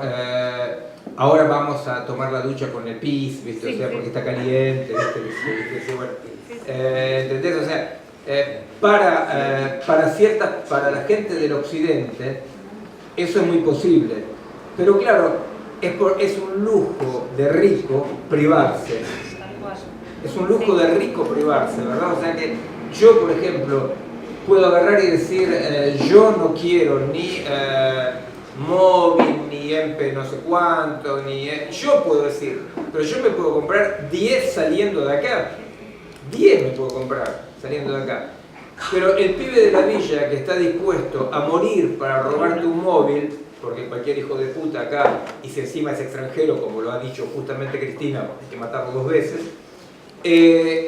ahora vamos a tomar la ducha con el pis, ¿viste? Sí, o sea, sí. porque está caliente, ¿viste? Bueno, ¿entendés? O sea, para la gente del occidente eso es muy posible, pero claro, es un lujo de rico privarse, es un lujo de rico privarse, ¿verdad? O sea que yo, por ejemplo, puedo agarrar y decir yo no quiero ni móvil, ni MP no sé cuánto, ni... yo puedo decir, pero yo me puedo comprar 10 saliendo de acá, 10 me puedo comprar saliendo de acá. Pero el pibe de la villa que está dispuesto a morir para robarte un móvil, porque cualquier hijo de puta acá, y si encima es extranjero, como lo ha dicho justamente Cristina, hay que matarlo 2 veces,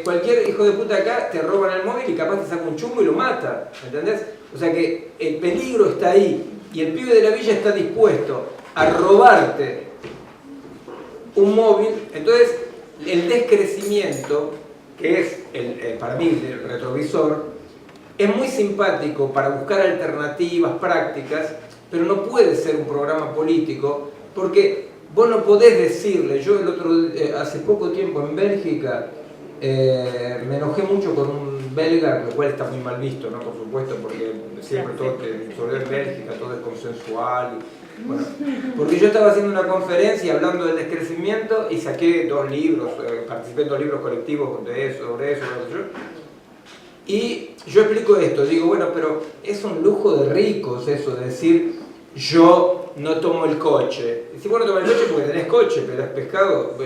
cualquier hijo de puta acá te roban el móvil y capaz te saca un chumbo y lo mata, ¿entendés? O sea que el peligro está ahí, y el pibe de la villa está dispuesto a robarte un móvil. Entonces el descrecimiento, que es para mí el retrovisor, es muy simpático para buscar alternativas prácticas, pero no puede ser un programa político, porque vos no podés decirle. Yo hace poco tiempo en Bélgica me enojé mucho con un belga, lo cual está muy mal visto, ¿no? Por supuesto, porque siempre todo sobre Bélgica, todo es consensual. Bueno, porque yo estaba haciendo una conferencia hablando del descrecimiento y saqué 2 libros, participé en 2 libros colectivos sobre eso. Y yo explico esto, digo, bueno, pero es un lujo de ricos eso, de decir, yo no tomo el coche. Y si vos no tomas el coche porque tenés coche, pero es pescado.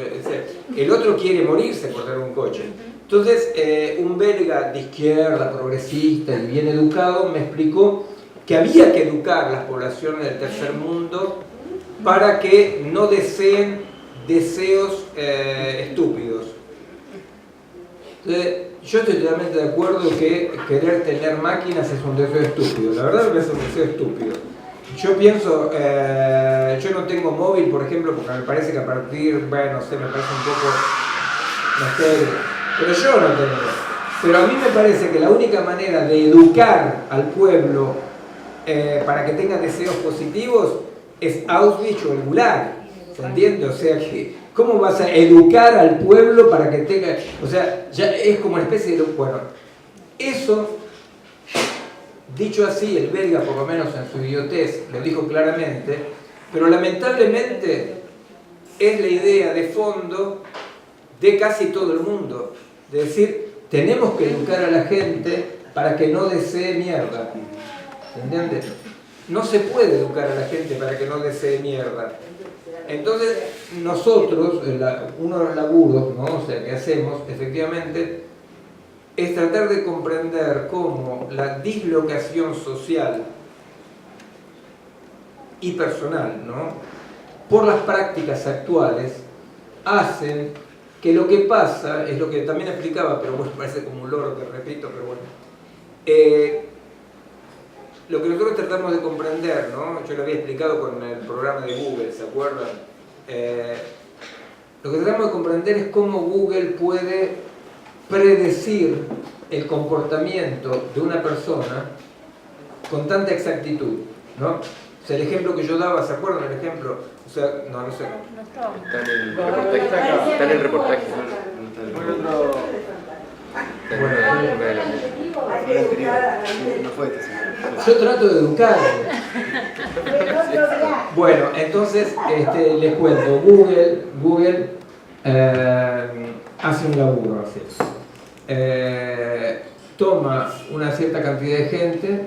El otro quiere morirse por tener un coche. Entonces, un belga de izquierda, progresista y bien educado, me explicó que había que educar a las poblaciones del tercer mundo para que no deseen deseos estúpidos. Entonces, yo estoy totalmente de acuerdo que querer tener máquinas es un deseo estúpido. La verdad me parece un deseo estúpido. Yo pienso, yo no tengo móvil, por ejemplo, porque me parece que a partir, bueno, no sé, me parece un poco, no sé, pero yo no tengo. Pero a mí me parece que la única manera de educar al pueblo para que tenga deseos positivos es Auschwitz o el Gulag, ¿se entiende? O sea que, ¿cómo vas a educar al pueblo para que tenga, o sea, ya es como una especie de, bueno, eso, dicho así, el belga por lo menos en su idiotez lo dijo claramente, pero lamentablemente es la idea de fondo de casi todo el mundo, de decir, tenemos que educar a la gente para que no desee mierda. ¿Entiendes? No se puede educar a la gente para que no desee mierda. Entonces, nosotros, uno de los laburos, ¿no? O sea, que hacemos, efectivamente, es tratar de comprender cómo la dislocación social y personal, ¿no? Por las prácticas actuales, hacen que lo que pasa, es lo que también explicaba, pero bueno, parece como un loro que repito, pero bueno. Lo que nosotros tratamos de comprender, ¿no? Yo lo había explicado con el programa de Google, ¿se acuerdan? Lo que tratamos de comprender es cómo Google puede predecir el comportamiento de una persona con tanta exactitud, ¿no? O sea, el ejemplo que yo daba, ¿se acuerdan el ejemplo? O sea, no sé. Está en el reportaje. No fue esta semana. Yo trato de educar. Bueno, entonces les cuento, Google hace un laburo así. toma una cierta cantidad de gente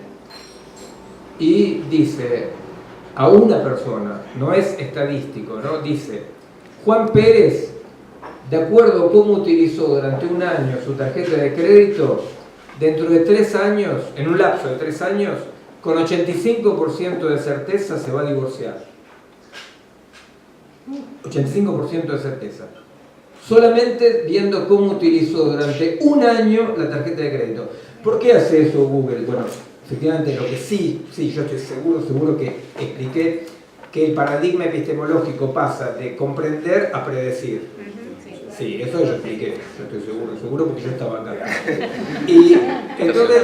y dice a una persona, no es estadístico, ¿no? Dice, Juan Pérez, de acuerdo a cómo utilizó durante un año su tarjeta de crédito, dentro de 3 años, en un lapso de 3 años, con 85% de certeza se va a divorciar. 85% de certeza. Solamente viendo cómo utilizó durante un año la tarjeta de crédito. ¿Por qué hace eso Google? Bueno, efectivamente lo que sí, yo estoy seguro que expliqué que el paradigma epistemológico pasa de comprender a predecir. Sí, eso yo expliqué, yo estoy seguro porque yo estaba acá. Y entonces,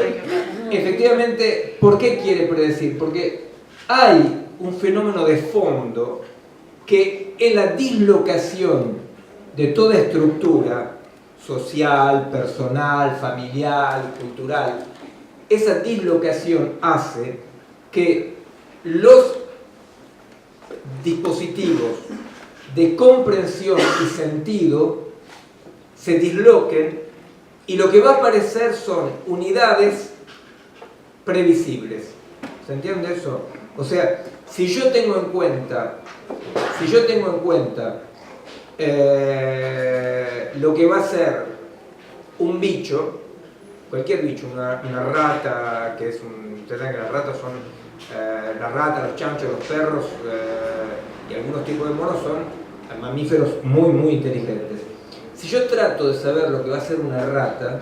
efectivamente, ¿por qué quiere predecir? Porque hay un fenómeno de fondo que en la dislocación de toda estructura social, personal, familiar, cultural, esa dislocación hace que los dispositivos de comprensión y sentido se disloquen y lo que va a aparecer son unidades previsibles. ¿Se entiende eso? O sea, si yo tengo en cuenta lo que va a ser un bicho, cualquier bicho, una rata, que es ustedes saben que las ratas son, la rata, los chanchos, los perros y algunos tipos de monos son mamíferos muy inteligentes. Si yo trato de saber lo que va a ser una rata,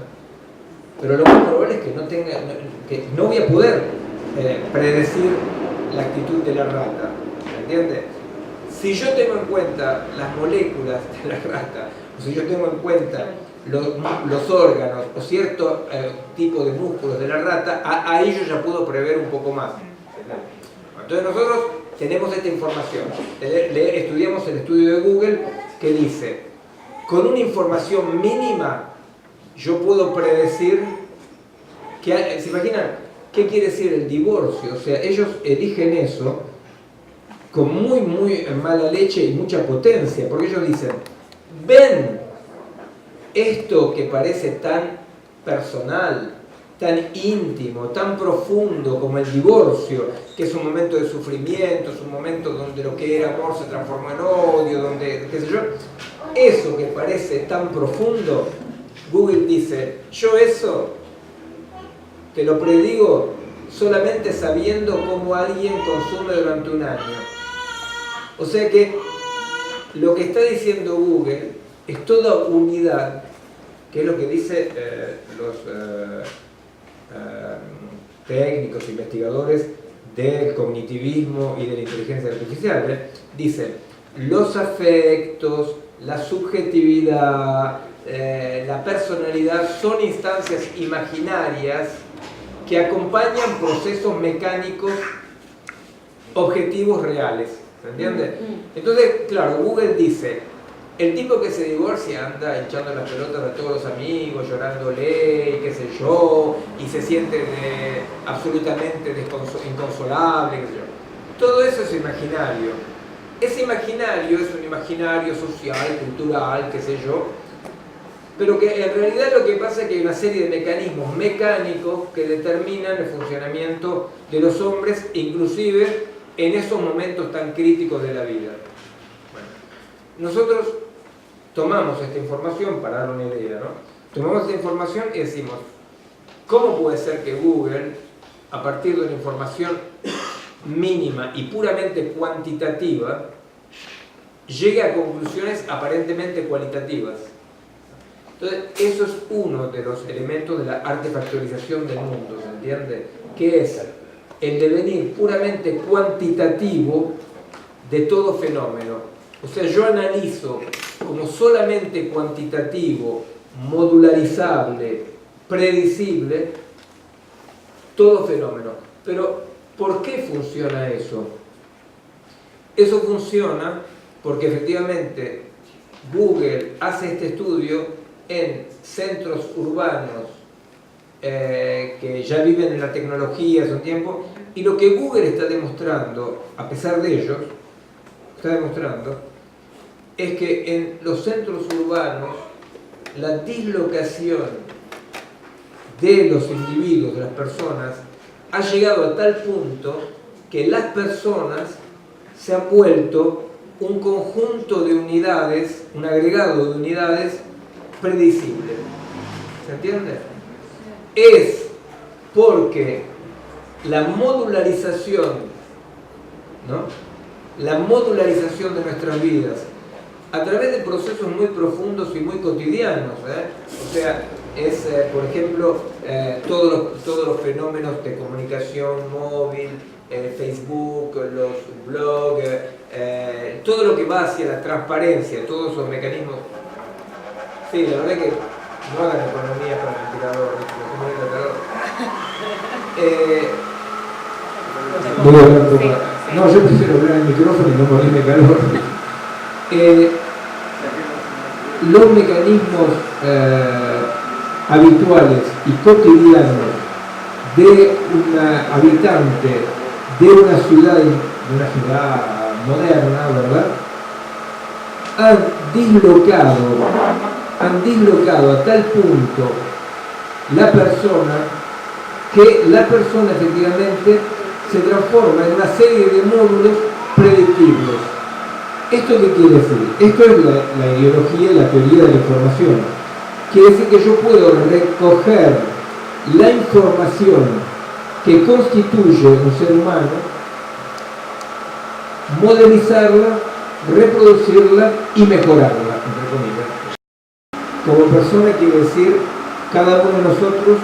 pero lo más probable es que no voy a poder predecir la actitud de la rata, ¿me entiende? Si yo tengo en cuenta las moléculas de la rata, o si yo tengo en cuenta los órganos o cierto tipo de músculos de la rata, ahí yo ya puedo prever un poco más. Entonces nosotros tenemos esta información, estudiamos el estudio de Google que dice, con una información mínima yo puedo predecir, ¿se imaginan qué quiere decir el divorcio? O sea, ellos eligen eso con muy mala leche y mucha potencia, porque ellos dicen, ven esto que parece tan personal, tan íntimo, tan profundo como el divorcio, que es un momento de sufrimiento, es un momento donde lo que era amor se transformó en odio, donde, qué sé yo, eso que parece tan profundo, Google dice, yo eso te lo predigo solamente sabiendo cómo alguien consume durante un año. O sea que lo que está diciendo Google es toda unidad, que es lo que dicen los técnicos, investigadores del cognitivismo y de la inteligencia artificial. Dicen, los afectos, la subjetividad, la personalidad son instancias imaginarias que acompañan procesos mecánicos objetivos reales. ¿Se entiende? Entonces, claro, Google dice, el tipo que se divorcia anda echando las pelotas a todos los amigos, llorándole, qué sé yo, y se siente absolutamente inconsolable, qué sé yo. Todo eso es imaginario. Ese imaginario es un imaginario social, cultural, qué sé yo, pero que en realidad lo que pasa es que hay una serie de mecanismos mecánicos que determinan el funcionamiento de los hombres, inclusive en esos momentos tan críticos de la vida. Bueno, nosotros tomamos esta información para dar una idea, ¿no? Tomamos esta información y decimos, ¿cómo puede ser que Google, a partir de una información mínima y puramente cuantitativa, llegue a conclusiones aparentemente cualitativas? Entonces, eso es uno de los elementos de la artefactorización del mundo, ¿se entiende? Que es el devenir puramente cuantitativo de todo fenómeno. O sea, yo analizo como solamente cuantitativo, modularizable, predecible, todo fenómeno. Pero, ¿por qué funciona eso? Eso funciona porque efectivamente Google hace este estudio en centros urbanos que ya viven en la tecnología hace un tiempo, y lo que Google está demostrando, a pesar de ellos, está demostrando, es que en los centros urbanos la dislocación de los individuos, de las personas, ha llegado a tal punto que las personas se han vuelto un conjunto de unidades, un agregado de unidades predecible. ¿Se entiende? Es porque la modularización, ¿no? La modularización de nuestras vidas a través de procesos muy profundos y muy cotidianos, o sea, es, por ejemplo, todos los fenómenos de comunicación móvil, Facebook, los blogs, todo lo que va hacia la transparencia, todos esos mecanismos. Sí, la verdad que no hagan economía para el ventilador, voy a hablar un poco. No, yo prefiero hablar en el micrófono y no morirme de calor. Los mecanismos habituales y cotidianos de un habitante de una ciudad moderna, ¿verdad? Han dislocado a tal punto la persona que la persona efectivamente se transforma en una serie de módulos predictibles. ¿Esto qué quiere decir? Esto es la ideología y la teoría de la información. Quiere decir que yo puedo recoger la información que constituye un ser humano, modelizarla, reproducirla y mejorarla, entre comillas. Como persona quiere decir cada uno de nosotros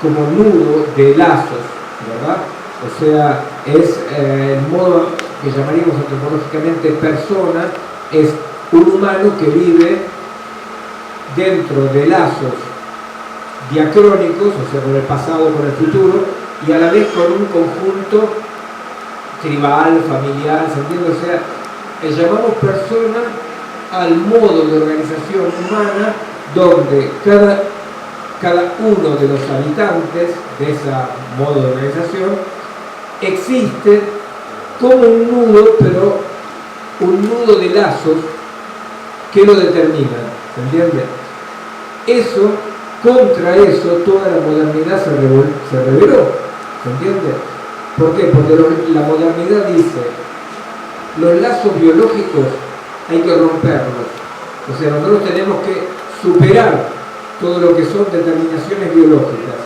como nudo de lazos, ¿verdad? O sea, es el modo que llamaríamos antropológicamente persona, es un humano que vive dentro de lazos diacrónicos, o sea, con el pasado, con el futuro, y a la vez con un conjunto tribal, familiar, ¿se entiende? O sea, llamamos persona al modo de organización humana donde cada uno de los habitantes de ese modo de organización existe como un nudo, pero un nudo de lazos que lo determinan, ¿se entiende? Contra eso toda la modernidad se rebeló, ¿se entiende? ¿Por qué? Porque la modernidad dice, los lazos biológicos hay que romperlos, o sea, nosotros tenemos que superar todo lo que son determinaciones biológicas.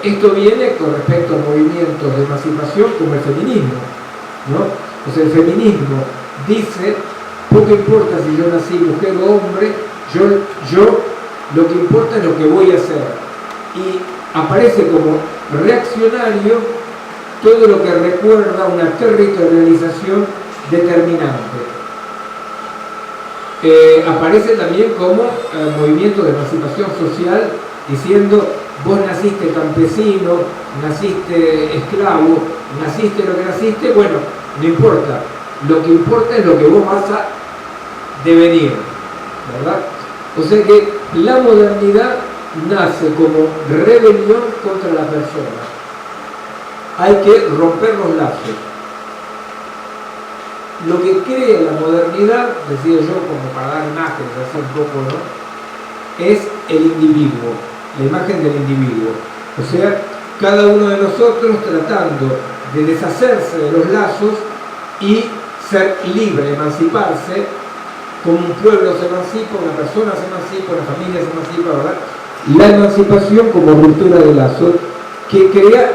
Esto viene con respecto a movimientos de emancipación como el feminismo, ¿no? O sea, el feminismo dice, poco importa si yo nací mujer o hombre, yo lo que importa es lo que voy a hacer. Y aparece como reaccionario todo lo que recuerda una territorialización determinante. Aparece también como movimiento de emancipación social diciendo, vos naciste campesino, naciste esclavo, naciste lo que naciste, bueno, no importa, lo que importa es lo que vos vas a devenir, ¿verdad? O sea que la modernidad nace como rebelión contra la persona. Hay que romper los lazos. Lo que crea la modernidad, decía yo, como para dar imágenes, hace un poco, ¿no? Es el individuo, la imagen del individuo. O sea, cada uno de nosotros tratando de deshacerse de los lazos y ser libre, emanciparse, como un pueblo se emancipa, una persona se emancipa, una familia se emancipa, ¿verdad? La emancipación como ruptura de lazos que crea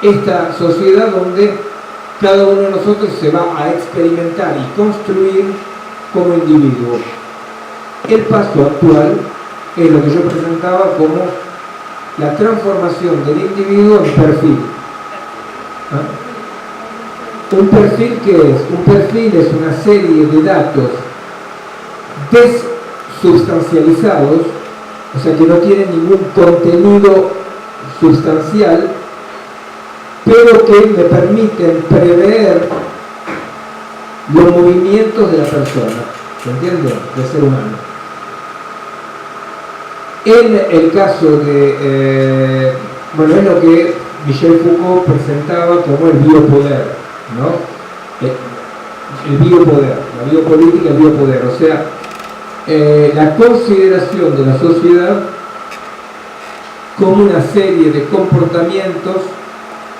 esta sociedad donde cada uno de nosotros se va a experimentar y construir como individuo. El paso actual es lo que yo presentaba como la transformación del individuo en perfil. ¿Ah? ¿Un perfil qué es? Un perfil es una serie de datos desubstancializados, o sea que no tienen ningún contenido sustancial, pero que me permiten prever los movimientos de la persona, ¿se entiende? Del ser humano. En el caso de, bueno, es lo que Michel Foucault presentaba como el biopoder, ¿no? El biopoder, la biopolítica, el biopoder, o sea, la consideración de la sociedad como una serie de comportamientos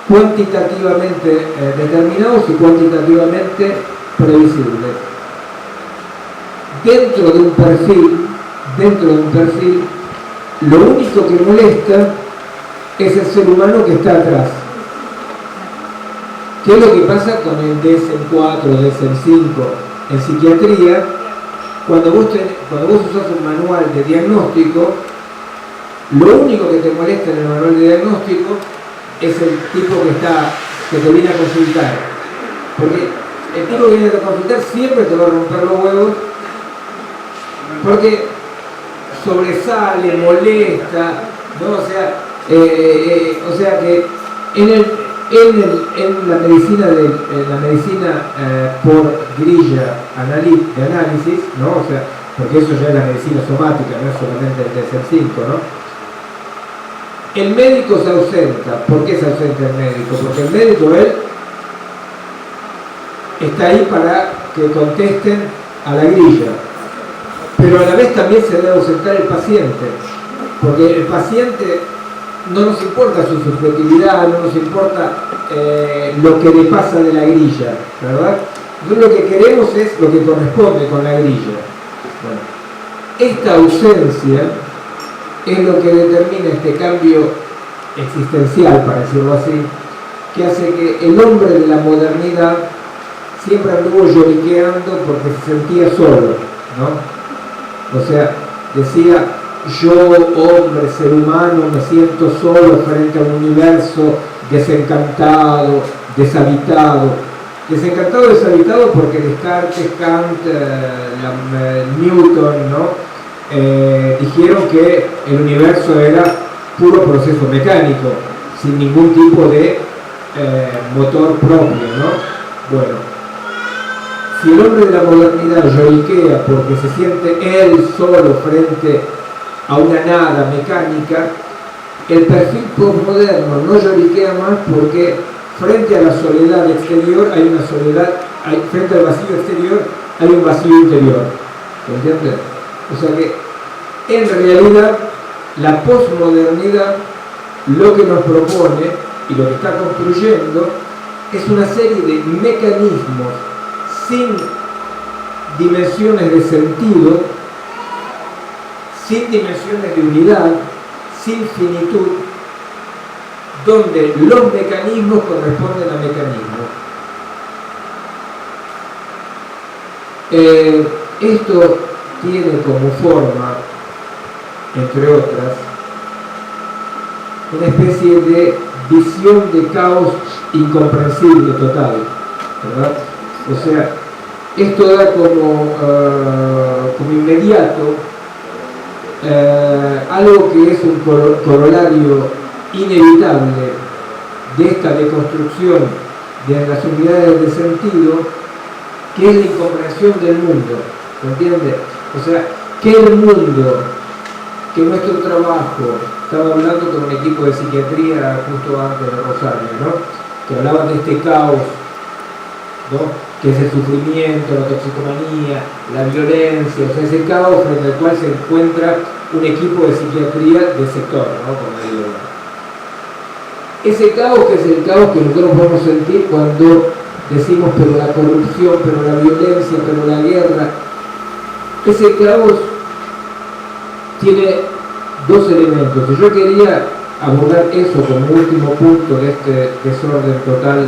cuantitativamente determinados y cuantitativamente previsibles. Dentro de un perfil, lo único que molesta es el ser humano que está atrás. ¿Qué es lo que pasa con el DSM-4, DSM-5 en psiquiatría? Cuando vos usás un manual de diagnóstico, lo único que te molesta en el manual de diagnóstico es el tipo que te viene a consultar. Porque el tipo que viene a consultar siempre te va a romper los huevos, porque sobresale, molesta, ¿no? O sea que en la medicina por grilla de análisis, ¿no? O sea, porque eso ya es la medicina somática, no es solamente el DSM-5, ¿no? El médico se ausenta. ¿Por qué se ausenta el médico? Porque el médico, él está ahí para que contesten a la grilla, pero a la vez también se debe ausentar el paciente, porque el paciente no nos importa su subjetividad, no nos importa lo que le pasa de la grilla, ¿verdad? Entonces lo que queremos es lo que corresponde con la grilla. Bueno, esta ausencia es lo que determina este cambio existencial, para decirlo así, que hace que el hombre de la modernidad siempre anduvo lloriqueando porque se sentía solo, ¿no? O sea, decía: yo, hombre, ser humano, me siento solo frente a un universo desencantado, deshabitado. Deshabitado porque Descartes, Kant, Newton, ¿no? Dijeron que el universo era puro proceso mecánico, sin ningún tipo de motor propio, ¿no? Bueno, si el hombre de la modernidad lloriquea porque se siente él solo frente a una nada mecánica, el perfil postmoderno no lloriquea más porque frente a la soledad exterior hay una soledad, frente al vacío exterior hay un vacío interior. ¿Entiendes? O sea que en realidad la posmodernidad lo que nos propone y lo que está construyendo es una serie de mecanismos sin dimensiones de sentido, sin dimensiones de unidad, sin finitud, donde los mecanismos corresponden a mecanismos. Esto tiene como forma, entre otras, una especie de visión de caos incomprensible total, ¿verdad? O sea, esto da como inmediato algo que es un corolario inevitable de esta deconstrucción de las unidades de sentido, que es la incomprensión del mundo, ¿entiendes? O sea, que el mundo, que nuestro trabajo, estaba hablando con un equipo de psiquiatría justo antes de Rosario, ¿no? Que hablaban de este caos, ¿no? Que es el sufrimiento, la toxicomanía, la violencia, o sea, ese caos frente al cual se encuentra un equipo de psiquiatría de sector, ¿no? Como digo. Ese caos, que es el caos que nosotros podemos sentir cuando decimos pero la corrupción, pero la violencia, pero la guerra, ese caos tiene dos elementos. Y yo quería abordar eso como último punto de este desorden total.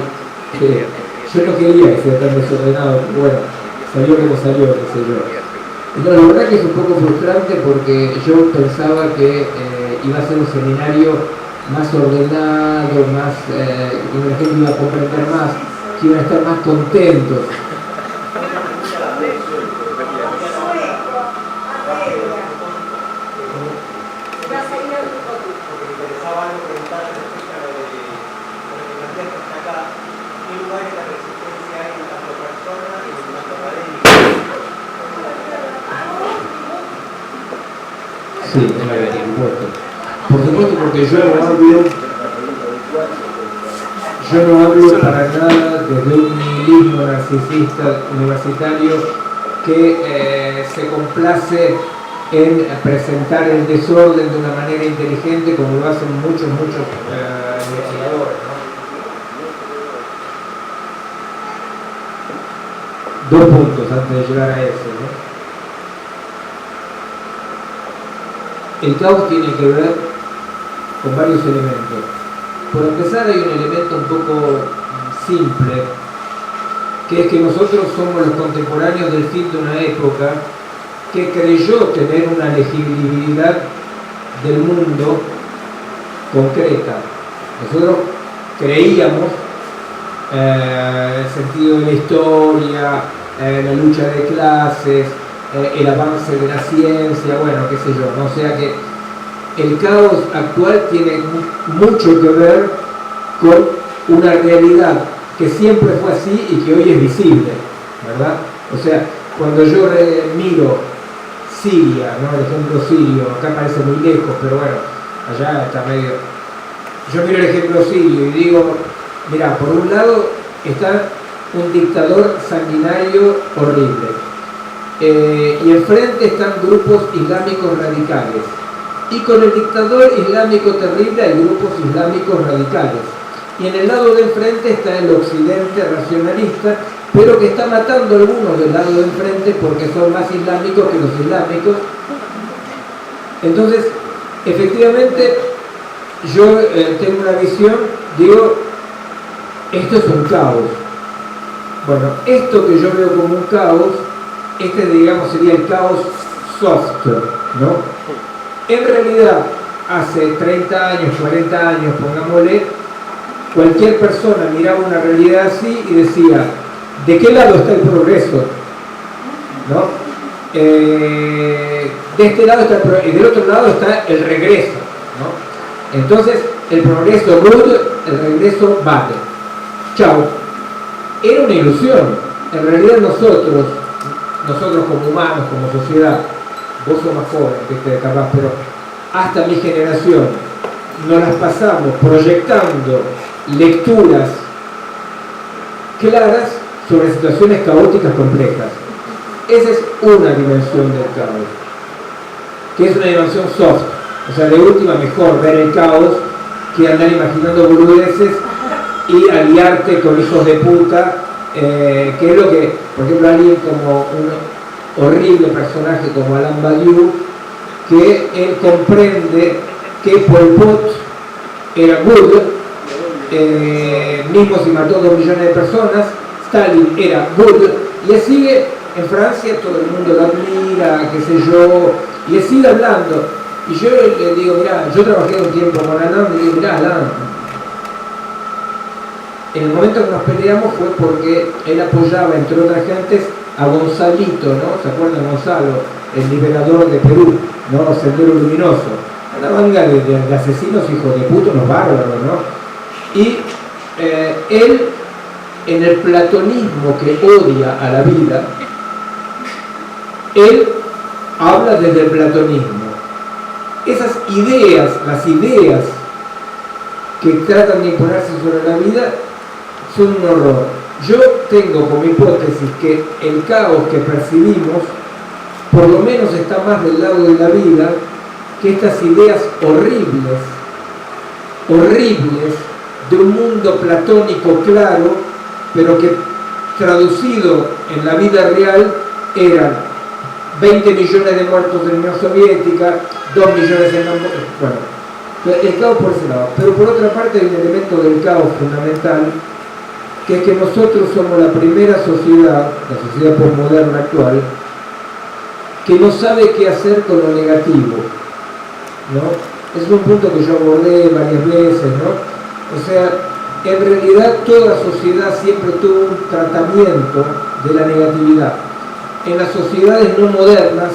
Yo no quería que sea tan desordenado, bueno, salió como salió, qué sé yo. No, la verdad que es un poco frustrante porque yo pensaba que iba a ser un seminario más ordenado, más, que la gente iba a comprender más, que iban a estar más contentos. Sí, por supuesto, porque yo no hablo para nada desde un nihilismo narcisista universitario que se complace en presentar el desorden de una manera inteligente, como lo hacen muchos investigadores, ¿no? 2 puntos antes de llegar a eso, ¿no? El caos tiene que ver con varios elementos. Por empezar, hay un elemento un poco simple, que es que nosotros somos los contemporáneos del fin de una época que creyó tener una legibilidad del mundo concreta. Nosotros creíamos el sentido de la historia, la lucha de clases, el avance de la ciencia, bueno, qué sé yo, ¿no? O sea que el caos actual tiene mucho que ver con una realidad que siempre fue así y que hoy es visible, ¿verdad? O sea, cuando yo miro Siria, ¿no? El ejemplo sirio, acá parece muy lejos, pero bueno, allá está medio... Yo miro el ejemplo sirio y digo, mirá, por un lado está un dictador sanguinario horrible, y enfrente están grupos islámicos radicales, y con el dictador islámico terrible hay grupos islámicos radicales, y en el lado de enfrente está el occidente racionalista, pero que está matando a algunos del lado de enfrente porque son más islámicos que los islámicos. Entonces, efectivamente, yo tengo una visión, digo, esto es un caos. Bueno, esto que yo veo como un caos, digamos sería el caos soft, ¿no? En realidad, hace 30 años, 40 años, pongámosle, cualquier persona miraba una realidad así y decía, ¿de qué lado está el progreso? ¿No? De este lado está el progreso, y del otro lado está el regreso, ¿no? Entonces, el progreso good, el regreso bad. Chao. Era una ilusión. En realidad nosotros como humanos, como sociedad, vos sos más joven que este capaz, pero hasta mi generación, nos las pasamos proyectando lecturas claras sobre situaciones caóticas complejas. Esa es una dimensión del caos, que es una dimensión soft. O sea, de última, mejor ver el caos que andar imaginando boludeces y aliarte con hijos de puta, que es lo que, por ejemplo, alguien como un horrible personaje como Alain Badiou, que él comprende que Pol Pot era good, mismo si mató 2 millones de personas, Stalin era good, y él sigue en Francia, todo el mundo lo admira, qué sé yo, y él sigue hablando. Y yo le digo, mirá, yo trabajé un tiempo con Alain, y le digo, mirá, Alain, en el momento que nos peleamos fue porque él apoyaba, entre otras gentes, a Gonzalito, ¿no? ¿Se acuerdan de Gonzalo? El liberador de Perú, ¿no? Sendero Luminoso. Una manga de asesinos, hijos de puta, unos bárbaros, ¿no? Y él, en el platonismo que odia a la vida, él habla desde el platonismo. Esas ideas, las ideas que tratan de imponerse sobre la vida, son un horror. Yo tengo como hipótesis que el caos que percibimos, por lo menos está más del lado de la vida, que estas ideas horribles de un mundo platónico claro, pero que traducido en la vida real eran 20 millones de muertos en la Unión Soviética, 2 millones en la... Bueno, el caos por ese lado. Pero por otra parte hay un elemento del caos fundamental, que es que nosotros somos la primera sociedad, la sociedad posmoderna actual, que no sabe qué hacer con lo negativo, ¿no? Es un punto que yo abordé varias veces, ¿no? O sea, en realidad toda la sociedad siempre tuvo un tratamiento de la negatividad. En las sociedades no modernas,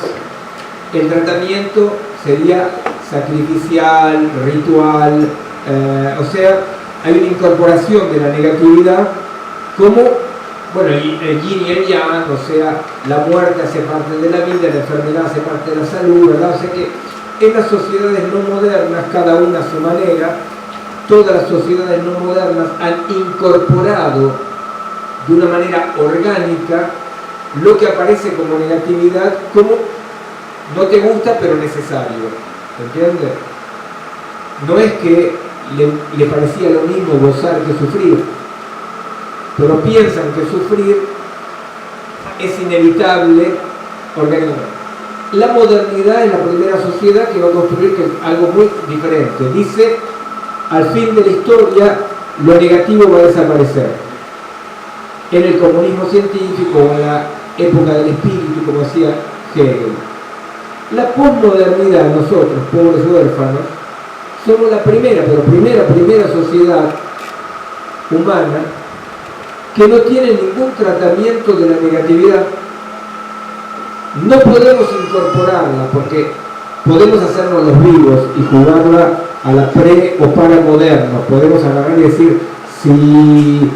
el tratamiento sería sacrificial, ritual, o sea, hay una incorporación de la negatividad como, bueno, el yin y el yang, o sea, la muerte hace parte de la vida, la enfermedad hace parte de la salud, ¿verdad? O sea que en las sociedades no modernas, cada una a su manera, todas las sociedades no modernas han incorporado de una manera orgánica lo que aparece como negatividad como no te gusta pero necesario, ¿entiendes? No es que le parecía lo mismo gozar que sufrir, pero piensan que sufrir es inevitable orgánicamente. La modernidad es la primera sociedad que va a construir algo muy diferente. Dice, al fin de la historia, lo negativo va a desaparecer. En el comunismo científico o en la época del espíritu, como decía Hegel. La posmodernidad, nosotros, pobres huérfanos, somos la primera sociedad humana que no tiene ningún tratamiento de la negatividad. No podemos incorporarla porque podemos hacernos los vivos y jugarla a la pre o para moderno. Podemos agarrar y decir, si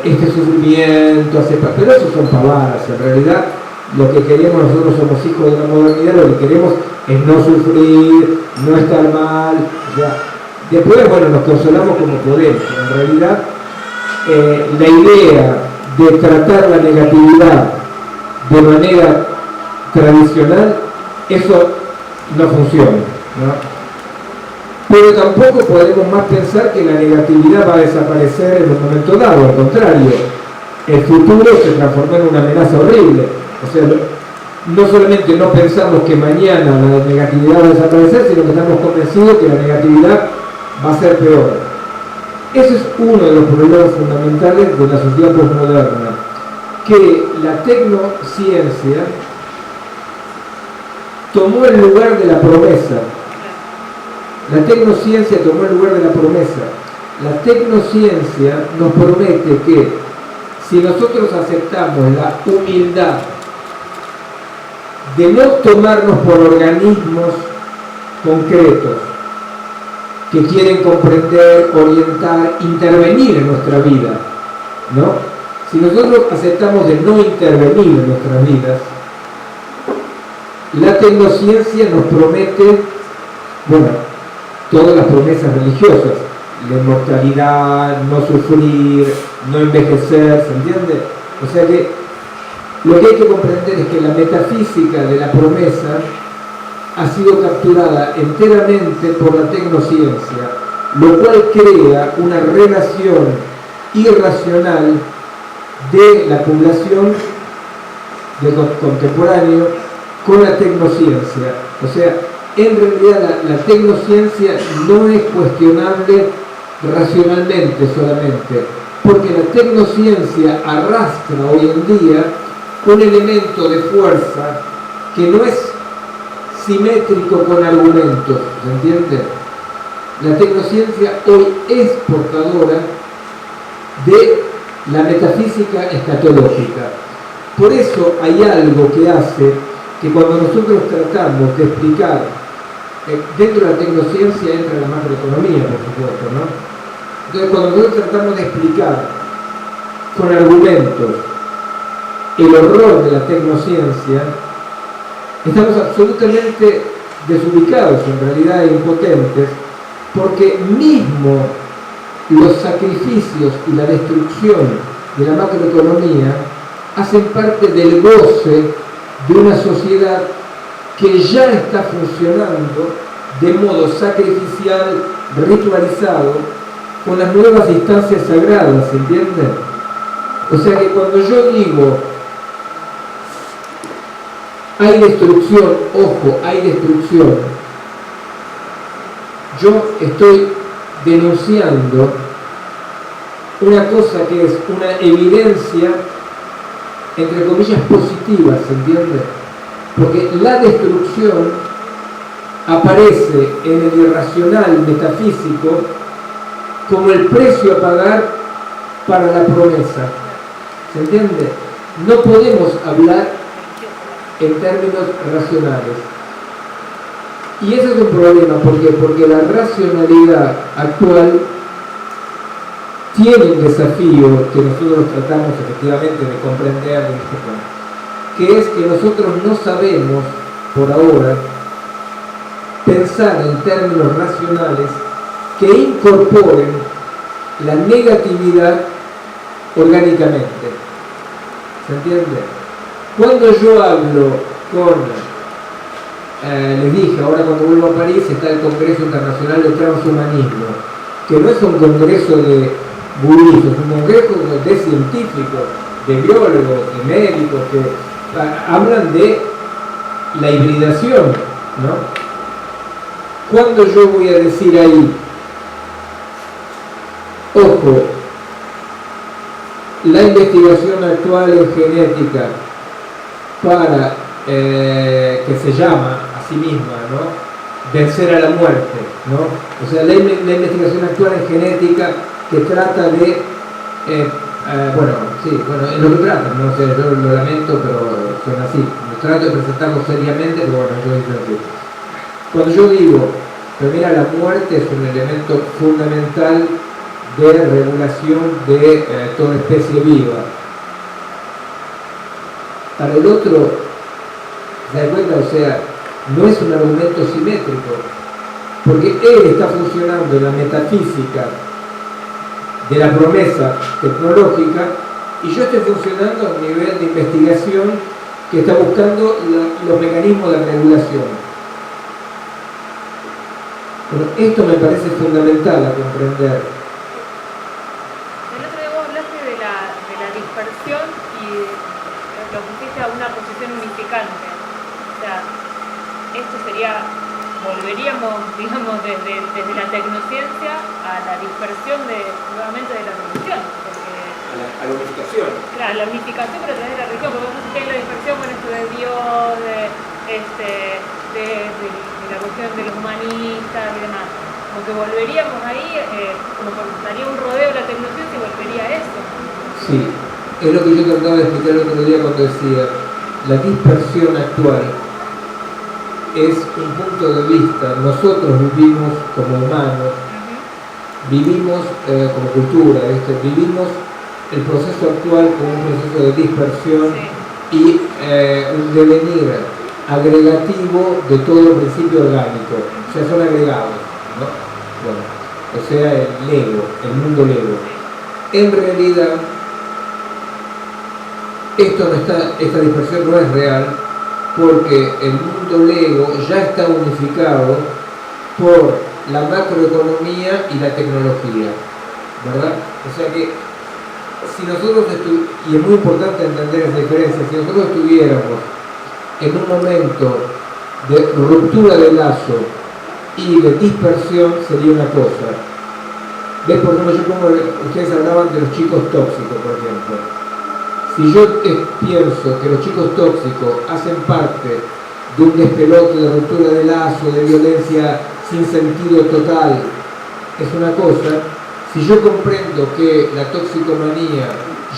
este sufrimiento hace... Pero eso son pavadas. En realidad, lo que queremos, nosotros somos hijos de la modernidad, lo que queremos es no sufrir, no estar mal. Ya. Después, bueno, nos consolamos como podemos. En realidad, la idea de tratar la negatividad de manera tradicional, eso no funciona, ¿no? Pero tampoco podemos más pensar que la negatividad va a desaparecer en un momento dado, al contrario, el futuro se transforma en una amenaza horrible. O sea, no solamente no pensamos que mañana la negatividad va a desaparecer, sino que estamos convencidos que la negatividad va a ser peor. Ese es uno de los problemas fundamentales de la sociedad postmoderna, que la tecnociencia tomó el lugar de la promesa. La tecnociencia tomó el lugar de la promesa. La tecnociencia nos promete que si nosotros aceptamos la humildad de no tomarnos por organismos concretos que quieren comprender, orientar, intervenir en nuestra vida, ¿no? Si nosotros aceptamos de no intervenir en nuestras vidas, la tecnociencia nos promete, bueno, todas las promesas religiosas, la inmortalidad, no sufrir, no envejecer, ¿se entiende? O sea que lo que hay que comprender es que la metafísica de la promesa ha sido capturada enteramente por la tecnociencia, lo cual crea una relación irracional de la población del contemporáneo con la tecnociencia. O sea, en realidad la tecnociencia no es cuestionable racionalmente solamente, porque la tecnociencia arrastra hoy en día un elemento de fuerza que no es simétrico con argumentos, ¿se entiende? La tecnociencia hoy es portadora de la metafísica escatológica. Por eso hay algo que hace que cuando nosotros tratamos de explicar, dentro de la tecnociencia entra la macroeconomía, por supuesto, ¿no? Entonces, cuando nosotros tratamos de explicar con argumentos el horror de la tecnociencia, estamos absolutamente desubicados, en realidad impotentes, porque mismo los sacrificios y la destrucción de la macroeconomía hacen parte del goce de una sociedad que ya está funcionando de modo sacrificial, ritualizado, con las nuevas instancias sagradas, ¿entienden? O sea que cuando yo digo hay destrucción, ojo, hay destrucción, yo estoy denunciando una cosa que es una evidencia, entre comillas, positiva, ¿se entiende? Porque la destrucción aparece en el irracional metafísico como el precio a pagar para la promesa, ¿se entiende? No podemos hablar en términos racionales. Y ese es un problema, ¿por qué? Porque la racionalidad actual tiene un desafío que nosotros tratamos efectivamente de comprender, que es que nosotros no sabemos, por ahora, pensar en términos racionales que incorporen la negatividad orgánicamente. ¿Se entiende? Cuando yo hablo con, les dije, ahora cuando vuelvo a París está el Congreso Internacional de Transhumanismo, que no es un congreso de gurús, es un congreso de científicos, de biólogos, de médicos, que hablan de la hibridación, ¿no? ¿Cuándo yo voy a decir ahí, ojo, la investigación actual en genética para, que se llama a sí misma, ¿no?, vencer a la muerte, ¿no? O sea, la investigación actual en genética que trata de, bueno, es lo que trata, no sé, yo lo lamento, pero son así, me trato de presentarlo seriamente, pero bueno, yo digo así. Cuando yo digo, pero mira, la muerte es un elemento fundamental de regulación de toda especie viva. Para el otro, ¿se da cuenta? O sea, no es un argumento simétrico, porque él está funcionando en la metafísica de la promesa tecnológica y yo estoy funcionando a un nivel de investigación que está buscando los mecanismos de regulación. Bueno, esto me parece fundamental a comprender. El otro día vos hablaste de la dispersión y lo pusiste a una posición unificante. O sea, esto sería, volveríamos, digamos, desde la tecnociencia a la dispersión nuevamente de la religión. Porque, a la unificación. Claro, la unificación pero a través de la religión, porque vos decís la dispersión con esto de Dios, de la cuestión de los humanistas y demás. Como que volveríamos ahí, como que daría un rodeo la tecnociencia y volvería a eso. Sí, es lo que yo trataba de explicar el otro día cuando decía, la dispersión actual es un punto de vista. Nosotros vivimos como humanos, vivimos como cultura, vivimos el proceso actual como un proceso de dispersión y un devenir agregativo de todo principio orgánico, o sea, son agregados, ¿no? Bueno, o sea, el Lego, el mundo Lego. En realidad, esta dispersión no es real, porque el mundo Lego ya está unificado por la macroeconomía y la tecnología, ¿verdad? O sea que si nosotros, y es muy importante entender esa diferencia, si nosotros estuviéramos en un momento de ruptura de lazo y de dispersión, sería una cosa. ¿Ves? Por ejemplo, ustedes hablaban de los chicos tóxicos, por ejemplo. Si yo pienso que los chicos tóxicos hacen parte de un despelote, de ruptura de lazo, de violencia sin sentido total, es una cosa. Si yo comprendo que la toxicomanía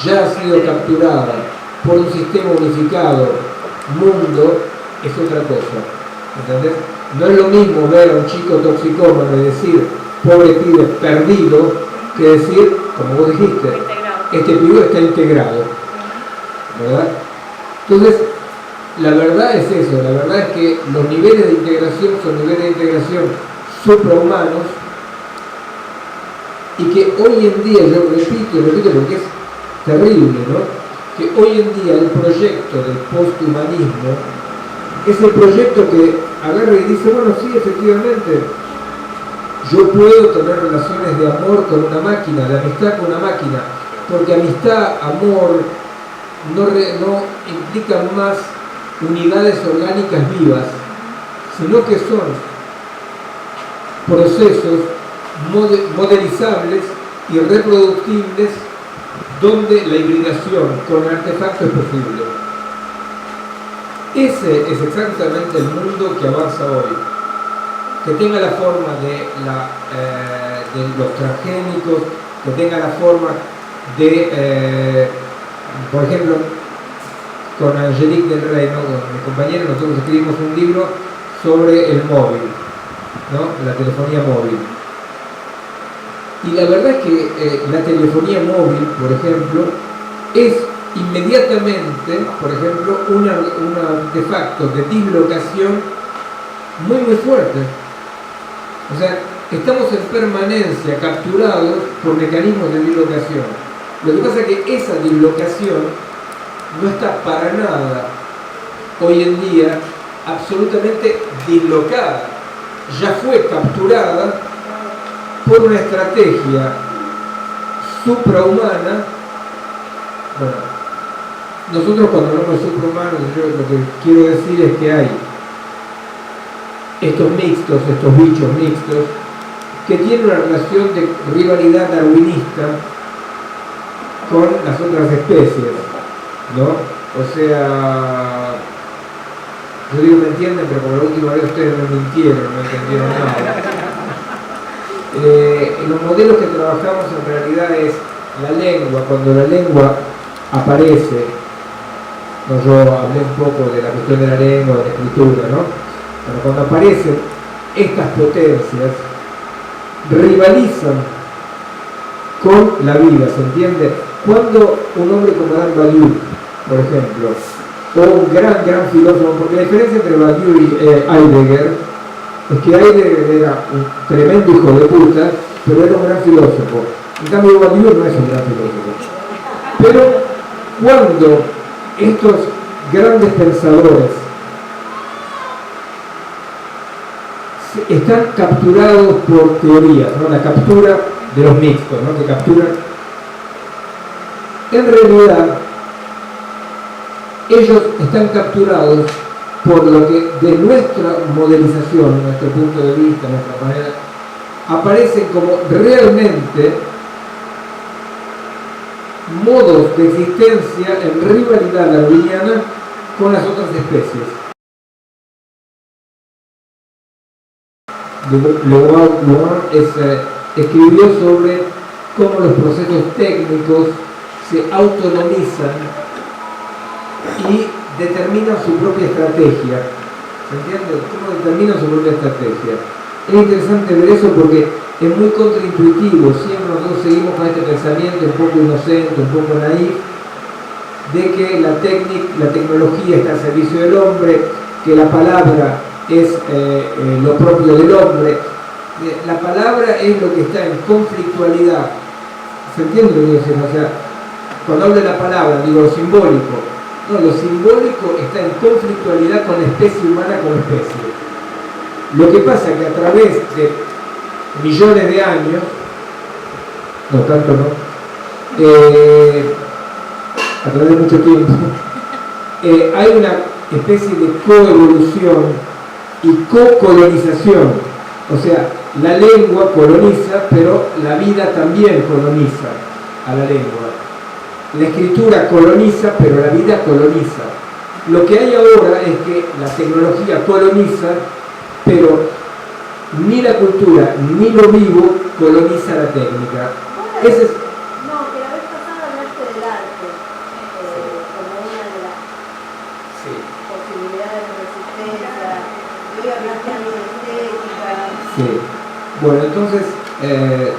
ya ha sido capturada por un sistema unificado, mundo, es otra cosa. ¿Entendés? No es lo mismo ver a un chico toxicómano y decir, pobre pibe perdido, que decir, como vos dijiste, este pibe está integrado. ¿Verdad? Entonces, la verdad es eso, la verdad es que los niveles de integración son niveles de integración suprahumanos y que hoy en día, yo repito porque es terrible, ¿no?, que hoy en día el proyecto del posthumanismo es el proyecto que agarra y dice, bueno, sí, efectivamente, yo puedo tener relaciones de amor con una máquina, de amistad con una máquina, porque amistad, amor, no implican más unidades orgánicas vivas, sino que son procesos modelizables y reproductibles donde la hibridación con artefactos es posible. Ese es exactamente el mundo que avanza hoy, que tenga la forma de los transgénicos, que tenga la forma de, por ejemplo, con Angelique del Rey, ¿no?, con mi compañero, nosotros escribimos un libro sobre el móvil, ¿no?, la telefonía móvil. Y la verdad es que la telefonía móvil, por ejemplo, es inmediatamente, por ejemplo, un artefacto de dislocación muy muy fuerte. O sea, estamos en permanencia capturados por mecanismos de dislocación. Lo que pasa es que esa dislocación no está para nada hoy en día absolutamente dislocada, ya fue capturada por una estrategia suprahumana. Bueno, nosotros cuando hablamos de suprahumanos, yo lo que quiero decir es que hay estos mixtos, estos bichos mixtos, que tienen una relación de rivalidad darwinista con las otras especies, ¿no? O sea, yo digo me entienden, pero como la última vez ustedes me mintieron, no entendieron nada. Los modelos que trabajamos en realidad es la lengua. Cuando la lengua aparece, no, yo hablé un poco de la cuestión de la lengua, de la escritura, ¿no? Pero cuando aparecen estas potencias, rivalizan con la vida, ¿se entiende? Cuando un hombre como Dan Badiou, por ejemplo, o un gran filósofo, porque la diferencia entre Badiou y Heidegger es que Heidegger era un tremendo hijo de puta, pero era un gran filósofo. En cambio, Badiou no es un gran filósofo. Pero cuando estos grandes pensadores están capturados por teorías, ¿no? La captura de los mixtos, ¿no? Que capturan, en realidad ellos están capturados por lo que de nuestra modelización, nuestro punto de vista, nuestra manera, aparecen como realmente modos de existencia en rivalidad darwiniana con las otras especies. Le Guin escribió sobre cómo los procesos técnicos se autonomizan y determinan su propia estrategia. ¿Se entiende? ¿Cómo determinan su propia estrategia? Es interesante ver eso porque es muy contraintuitivo. Siempre nosotros seguimos con este pensamiento un poco inocente, un poco naif, de que la tecnología está al servicio del hombre, que la palabra es lo propio del hombre. La palabra es lo que está en conflictualidad. ¿Se entiende lo que quiero decir? O sea, cuando hablo de la palabra, digo lo simbólico. No, lo simbólico está en conflictualidad con la especie humana como especie. Lo que pasa es que a través de millones de años, no tanto no, a través de mucho tiempo, hay una especie de coevolución y co-colonización. O sea, la lengua coloniza, pero la vida también coloniza a la lengua. La escritura coloniza, pero la vida coloniza. Lo que hay ahora es que la tecnología coloniza, pero ni la cultura ni lo vivo coloniza la técnica. Ese es... No, que la vez pasada hablaste del arte como una de las posibilidades de resistencia. Hoy hablaste algo de estética. Sí. Bueno, entonces,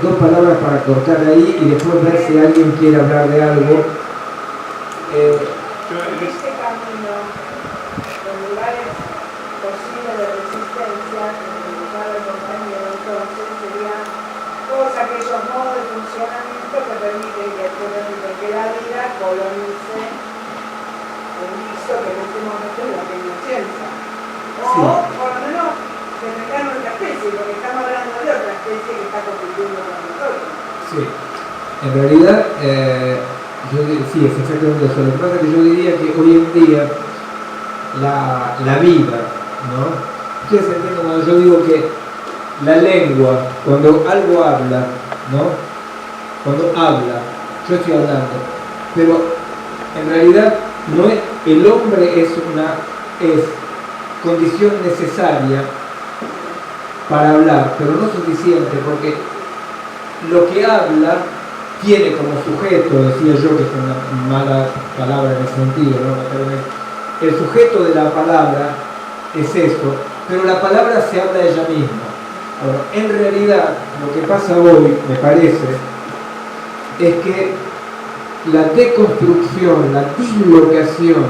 dos palabras para cortar ahí y después ver si alguien quiere hablar de algo. En este camino, los lugares posibles de resistencia, como indicaba el compañero entonces, serían todos aquellos modos de funcionamiento que permiten que la vida colonice el visto que en este momento es la tecnociencia. O, por lo menos, defender nuestra especie, porque estamos hablando de otra especie que está compitiendo con nosotros. Sí, en realidad, sí, es exactamente eso. Lo que pasa es que yo diría que hoy en día la vida, ¿no? Ustedes entienden cuando yo digo que la lengua, cuando algo habla, ¿no? Cuando habla, yo estoy hablando, pero en realidad no es, el hombre es condición necesaria para hablar, pero no suficiente, porque lo que habla tiene como sujeto, decía yo, que es una mala palabra en ese sentido, ¿no? El sujeto de la palabra es eso, pero la palabra se habla de ella misma. Ahora, en realidad, lo que pasa hoy, me parece, es que la deconstrucción, la dislocación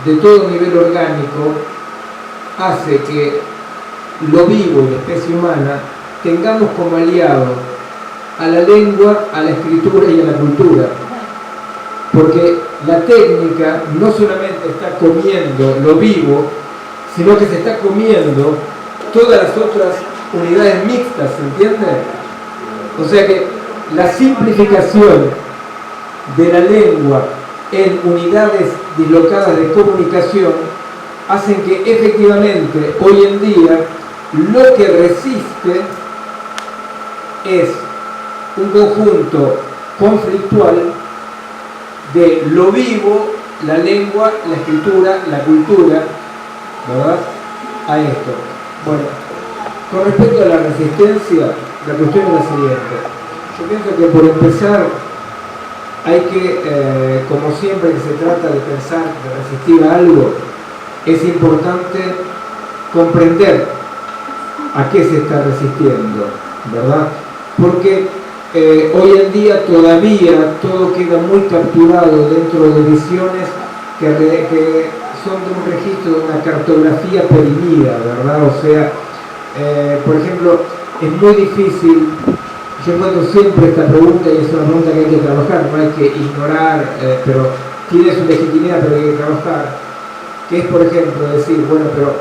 de todo nivel orgánico hace que lo vivo y la especie humana tengamos como aliado a la lengua, a la escritura y a la cultura. Porque la técnica no solamente está comiendo lo vivo, sino que se está comiendo todas las otras unidades mixtas, ¿se entiende? O sea que la simplificación de la lengua en unidades dislocadas de comunicación hacen que efectivamente hoy en día lo que resiste es un conjunto conflictual de lo vivo, la lengua, la escritura, la cultura, ¿verdad? A esto. Bueno, con respecto a la resistencia, la cuestión es la siguiente. Yo pienso que por empezar hay que, como siempre que se trata de pensar, de resistir a algo, es importante comprender a qué se está resistiendo, ¿verdad? Porque hoy en día todavía todo queda muy capturado dentro de visiones que son de un registro, de una cartografía perimida, ¿verdad? O sea, por ejemplo, es muy difícil, yo encuentro siempre esta pregunta y es una pregunta que hay que trabajar, no hay que ignorar, pero tiene su legitimidad, pero hay que trabajar, que es, por ejemplo, decir, bueno, pero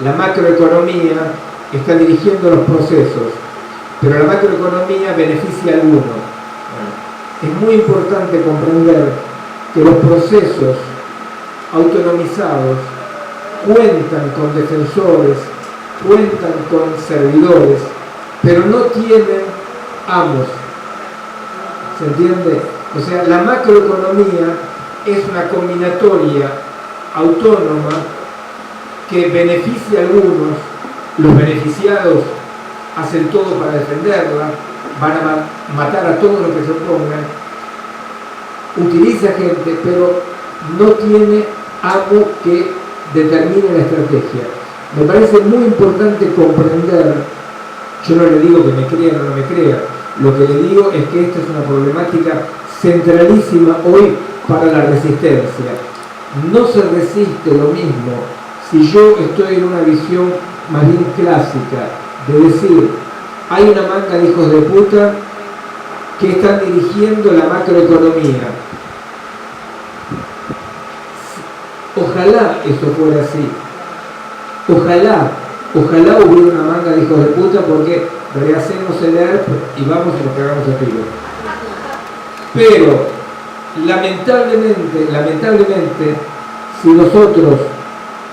la macroeconomía está dirigiendo los procesos, pero la macroeconomía beneficia al uno. Es muy importante comprender que los procesos autonomizados cuentan con defensores, cuentan con servidores, pero no tienen amos. ¿Se entiende? O sea, la macroeconomía es una combinatoria autónoma que beneficia a algunos, los beneficiados hacen todo para defenderla, van a matar a todos los que se opongan, utiliza gente, pero no tiene amo que determine la estrategia. Me parece muy importante comprender, yo no le digo que me crea o no me crea, lo que le digo es que esta es una problemática centralísima hoy para la resistencia. No se resiste lo mismo si yo estoy en una visión más bien clásica, de decir, hay una manga de hijos de puta que están dirigiendo la macroeconomía. Ojalá eso fuera así. Ojalá hubiera una manga de hijos de puta porque rehacemos el ERP y vamos y nos cagamos a tiro. Pero, lamentablemente, si nosotros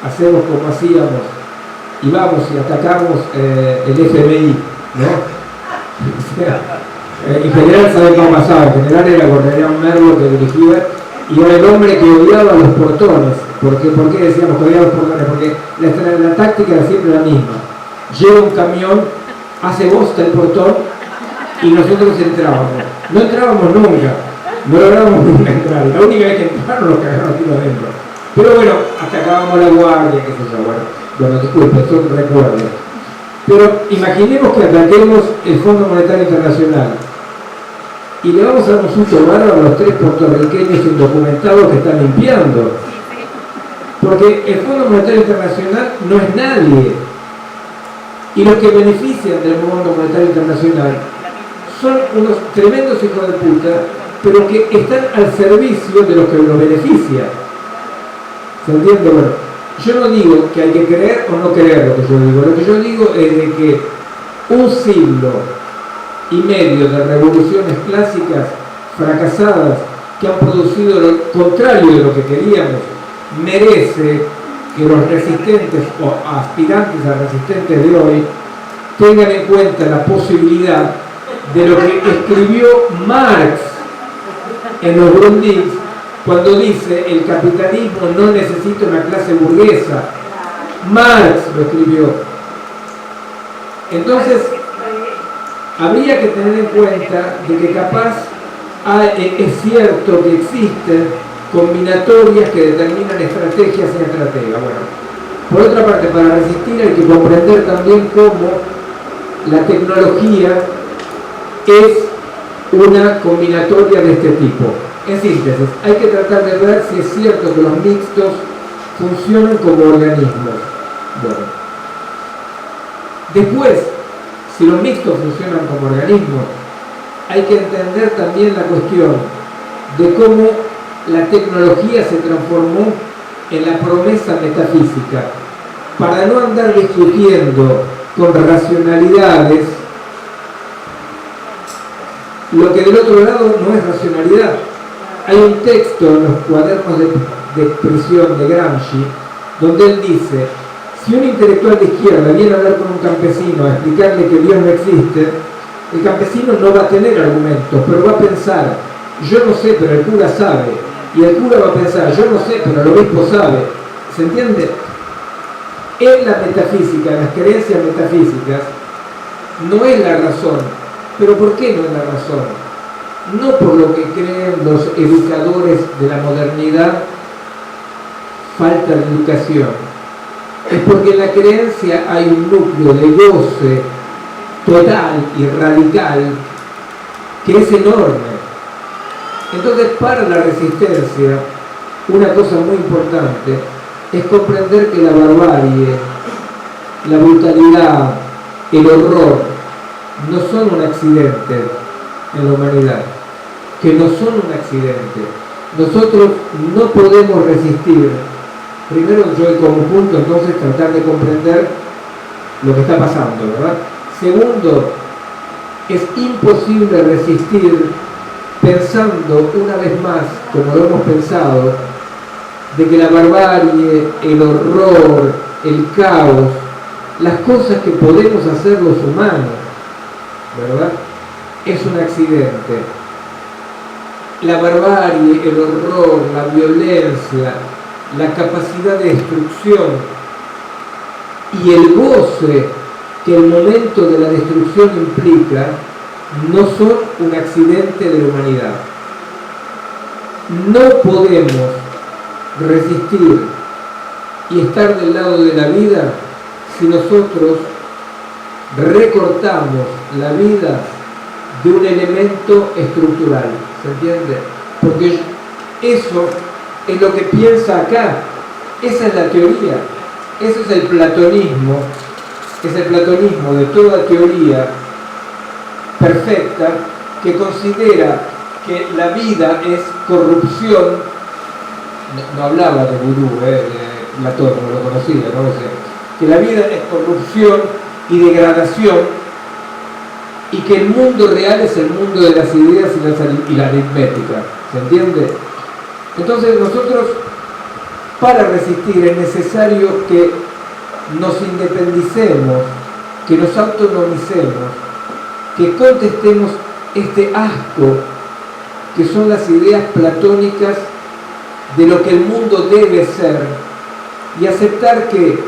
hacemos como hacíamos y vamos y atacamos el FMI, ¿no? O sea, en general saben qué pasaba, en general era Gordon Merlo que dirigía y era el hombre que odiaba los portones. ¿Por qué decíamos que odiaba los portones? Porque la táctica era siempre la misma. Llega un camión, hace bosta el portón y nosotros entrábamos. No entrábamos nunca, no lográbamos nunca entrar. La única vez que entraron nos cagaron aquí adentro. Pero bueno, atacábamos la guardia, qué sé yo, bueno, disculpe, eso recuerdo. Pero imaginemos que ataquemos el Fondo Monetario Internacional y le vamos a dar un susto bárbaro a los 3 puertorriqueños indocumentados que están limpiando. Porque el Fondo Monetario Internacional no es nadie. Y los que benefician del Fondo Monetario Internacional son unos tremendos hijos de puta, pero que están al servicio de los que los benefician. ¿Se entiende? Bueno, yo no digo que hay que creer o no creer lo que yo digo. Lo que yo digo es de que un siglo y medio de revoluciones clásicas fracasadas que han producido lo contrario de lo que queríamos, merece que los resistentes o aspirantes a resistentes de hoy tengan en cuenta la posibilidad de lo que escribió Marx en los Grundrisse cuando dice el capitalismo no necesita una clase burguesa. Marx lo escribió. Entonces, habría que tener en cuenta de que capaz es cierto que existen combinatorias que determinan estrategias y estrategas. Bueno, por otra parte, para resistir hay que comprender también cómo la tecnología es una combinatoria de este tipo. En síntesis, hay que tratar de ver si es cierto que los mixtos funcionan como organismos. Bueno, después, si los mixtos funcionan como organismos, hay que entender también la cuestión de cómo la tecnología se transformó en la promesa metafísica. Para no andar discutiendo con racionalidades, lo que del otro lado no es racionalidad. Hay un texto en los cuadernos de expresión de Gramsci, donde él dice, si un intelectual de izquierda viene a hablar con un campesino a explicarle que Dios no existe, el campesino no va a tener argumentos, pero va a pensar, yo no sé, pero el cura sabe. Y el cura va a pensar, yo no sé, pero el obispo sabe. ¿Se entiende? En la metafísica, en las creencias metafísicas, no es la razón. ¿Pero por qué no es la razón? No por lo que creen los educadores de la modernidad, falta de educación. Es porque en la creencia hay un núcleo de goce total y radical que es enorme. Entonces, para la resistencia, una cosa muy importante es comprender que la barbarie, la brutalidad, el horror, no son un accidente en la humanidad, que no son un accidente. Nosotros no podemos resistir. Primero, yo como punto, entonces, tratar de comprender lo que está pasando, ¿verdad? Segundo, es imposible resistir pensando una vez más, como lo hemos pensado, de que la barbarie, el horror, el caos, las cosas que podemos hacer los humanos, ¿verdad?, es un accidente. La barbarie, el horror, la violencia, la capacidad de destrucción y el goce que el momento de la destrucción implica no son un accidente de la humanidad. No podemos resistir y estar del lado de la vida si nosotros recortamos la vida de un elemento estructural. ¿Se entiende? Porque eso es lo que piensa acá. Esa es la teoría. Ese es el platonismo. Es el platonismo de toda teoría perfecta que considera que la vida es corrupción. No hablaba de vudú, de Platón, no lo conocía, ¿no? O sea, que la vida es corrupción y degradación, y que el mundo real es el mundo de las ideas y la aritmética. ¿Se entiende? Entonces nosotros, para resistir, es necesario que nos independicemos, que nos autonomicemos, que contestemos este asco que son las ideas platónicas de lo que el mundo debe ser, y aceptar que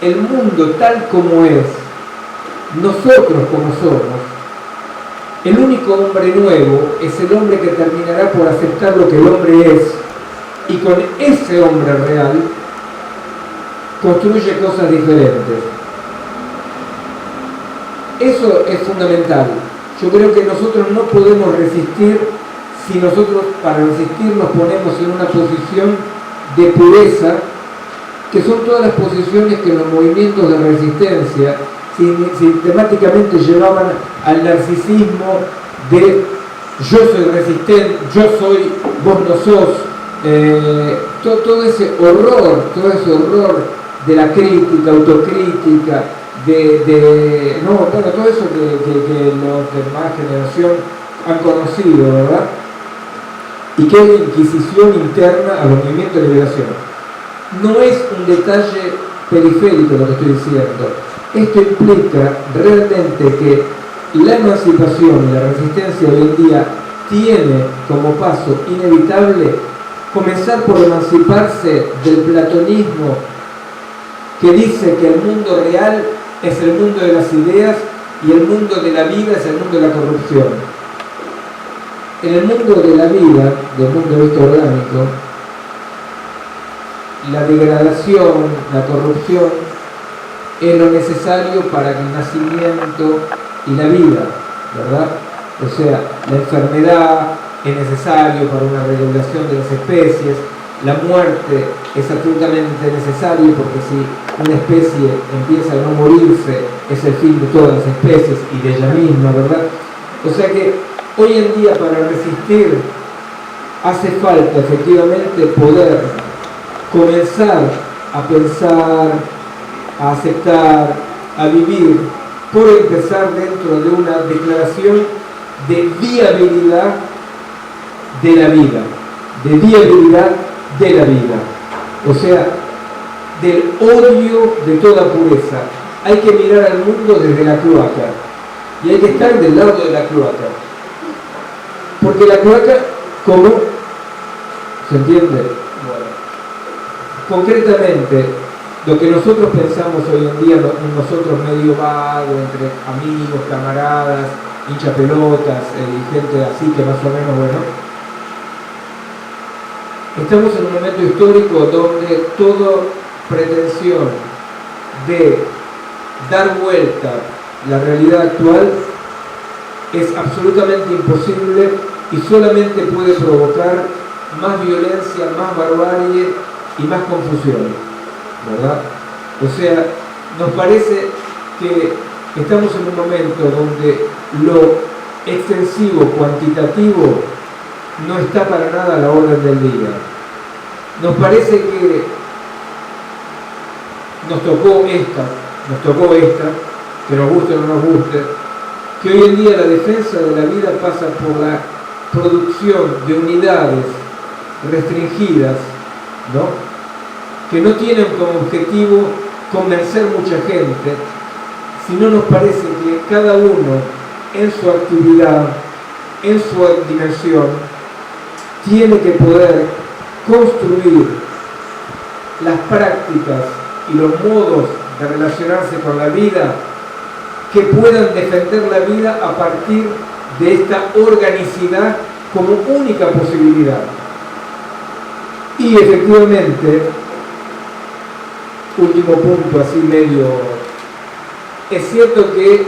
el mundo tal como es, nosotros como somos, el único hombre nuevo es el hombre que terminará por aceptar lo que el hombre es, y con ese hombre real construye cosas diferentes. Eso es fundamental. Yo creo que nosotros no podemos resistir si nosotros, para resistir, nos ponemos en una posición de pureza, que son todas las posiciones que los movimientos de resistencia sistemáticamente llevaban al narcisismo de yo soy resistente, yo soy, vos no sos, todo ese horror de la crítica, autocrítica, todo eso que los de más generación han conocido, ¿verdad? Y que hay inquisición interna a los movimientos de liberación. No es un detalle periférico lo que estoy diciendo. Esto implica realmente que la emancipación y la resistencia hoy en día tiene como paso inevitable comenzar por emanciparse del platonismo que dice que el mundo real es el mundo de las ideas y el mundo de la vida es el mundo de la corrupción. En el mundo de la vida, del punto de vista orgánico, la degradación, la corrupción es lo necesario para el nacimiento y la vida, ¿verdad? O sea, la enfermedad es necesario para una regulación de las especies, la muerte es absolutamente necesario porque si una especie empieza a no morirse es el fin de todas las especies y de ella misma, ¿verdad? O sea que hoy en día, para resistir hace falta efectivamente poder comenzar a pensar, a aceptar, a vivir, por empezar dentro de una declaración de viabilidad de la vida, de viabilidad de la vida, o sea, del odio de toda pureza. Hay que mirar al mundo desde la cloaca y hay que estar del lado de la cloaca, porque la cloaca, ¿cómo? ¿Se entiende? Bueno, concretamente, lo que nosotros pensamos hoy en día, nosotros medio vago, entre amigos, camaradas, hinchapelotas y gente así que más o menos, bueno, estamos en un momento histórico donde toda pretensión de dar vuelta la realidad actual es absolutamente imposible y solamente puede provocar más violencia, más barbarie y más confusión, ¿verdad? O sea, nos parece que estamos en un momento donde lo extensivo, cuantitativo, no está para nada a la orden del día. Nos parece que nos tocó esta, que nos guste o no nos guste, que hoy en día la defensa de la vida pasa por la producción de unidades restringidas, ¿no? Que no tienen como objetivo convencer mucha gente, sino nos parece que cada uno en su actividad, en su dimensión, tiene que poder construir las prácticas y los modos de relacionarse con la vida que puedan defender la vida a partir de esta organicidad como única posibilidad. Y efectivamente, último punto así medio, es cierto que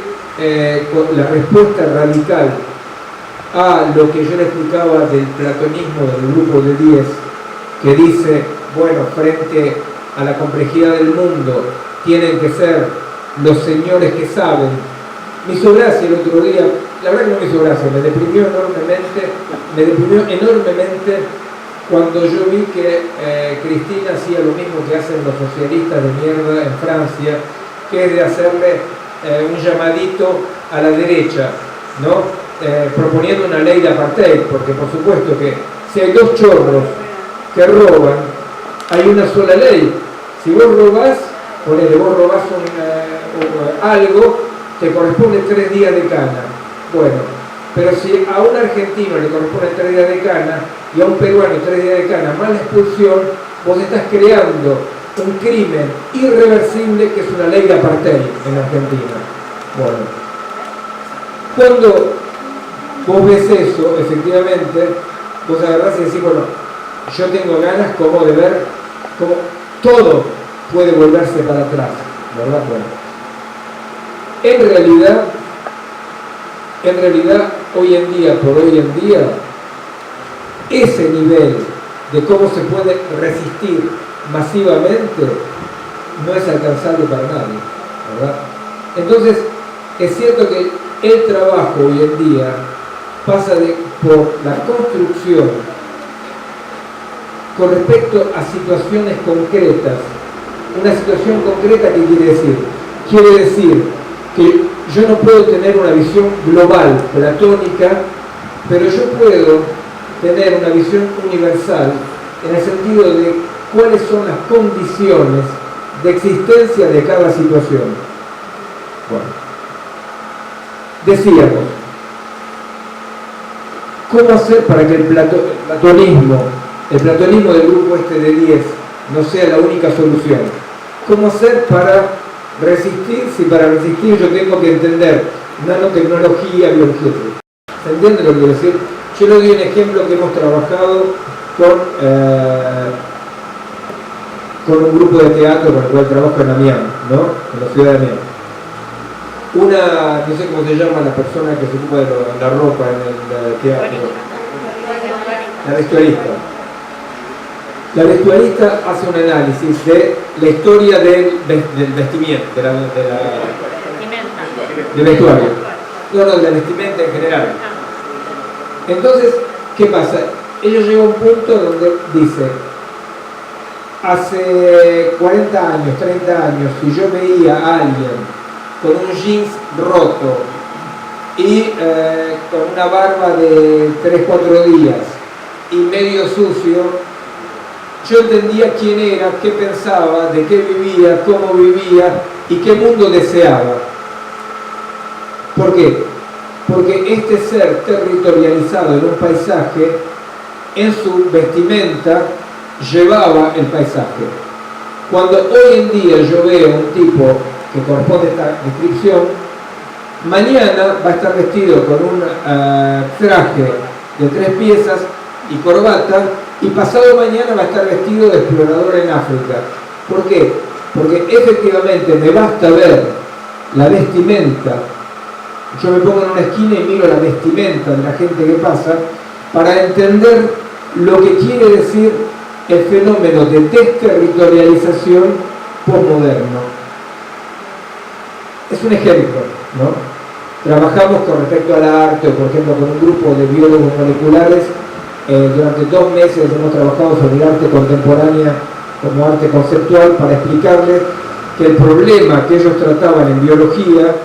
la respuesta radical a lo que yo le explicaba del platonismo del grupo de 10, que dice, bueno, frente a la complejidad del mundo tienen que ser los señores que saben. Me hizo gracia el otro día, la verdad que no me hizo gracia, me deprimió enormemente cuando yo vi que Cristina hacía lo mismo que hacen los socialistas de mierda en Francia, que es de hacerle un llamadito a la derecha, ¿no? Proponiendo una ley de apartheid, porque por supuesto que si hay dos chorros que roban, hay una sola ley. Si vos robás, vos robás algo, te corresponde 3 días de cana. Bueno, pero si a un argentino le corresponde 3 días de cana y a un peruano 3 días de cana más la expulsión, vos estás creando un crimen irreversible que es una ley de apartheid en Argentina. Bueno, cuando vos ves eso, efectivamente, vos agarrás y decís, bueno, yo tengo ganas como de ver cómo todo puede volverse para atrás, ¿verdad? Bueno, en realidad, hoy en día, ese nivel de cómo se puede resistir masivamente no es alcanzable para nadie, ¿verdad? Entonces, es cierto que el trabajo hoy en día pasa por la construcción con respecto a situaciones concretas. Una situación concreta, ¿qué quiere decir? Quiere decir que yo no puedo tener una visión global, platónica, pero yo puedo tener una visión universal en el sentido de cuáles son las condiciones de existencia de cada situación. Bueno, decíamos, ¿cómo hacer para que el platonismo del grupo este de 10 no sea la única solución? ¿Cómo hacer para resistir? Si para resistir yo tengo que entender nanotecnología, biología. ¿Se entiende lo que quiero decir? Yo le doy un ejemplo que hemos trabajado con un grupo de teatro con el cual trabajo en Amiens, ¿no? En la ciudad de Amiens. No sé cómo se llama la persona que se ocupa de la ropa en el teatro. La vestuarista. La vestuarista hace un análisis de la historia del vestimiento, del vestuario. No, de la vestimenta en general. Entonces, ¿qué pasa? ellos llegan a un punto donde dice, hace 40 años, 30 años, si yo veía a alguien con un jeans roto y con una barba de 3-4 días y medio sucio, yo entendía quién era, qué pensaba, de qué vivía, cómo vivía y qué mundo deseaba. ¿Por qué? Porque este ser territorializado en un paisaje, en su vestimenta, llevaba el paisaje. Cuando hoy en día yo veo un tipo que corresponde a esta descripción, mañana va a estar vestido con un traje de 3 piezas y corbata, y pasado mañana va a estar vestido de explorador en África. ¿Por qué? Porque efectivamente me basta ver la vestimenta. Yo me pongo en una esquina y miro la vestimenta de la gente que pasa para entender lo que quiere decir el fenómeno de desterritorialización postmoderno. Es un ejemplo, ¿no? Trabajamos con respecto al arte, por ejemplo, con un grupo de biólogos moleculares. Durante 2 meses hemos trabajado sobre el arte contemporánea como arte conceptual para explicarles que el problema que ellos trataban en biología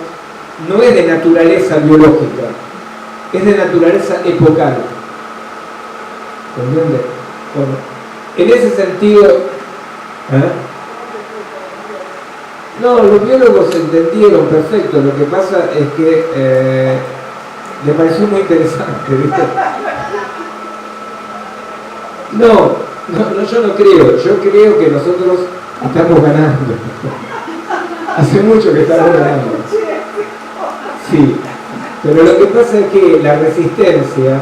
no es de naturaleza biológica, es de naturaleza epocal. ¿Entiendes? Bueno, en ese sentido, no, los biólogos entendieron perfecto, lo que pasa es que les pareció muy interesante, ¿viste? No, yo no creo, yo creo que nosotros estamos ganando. Hace mucho que estamos ganando. Sí, pero lo que pasa es que la resistencia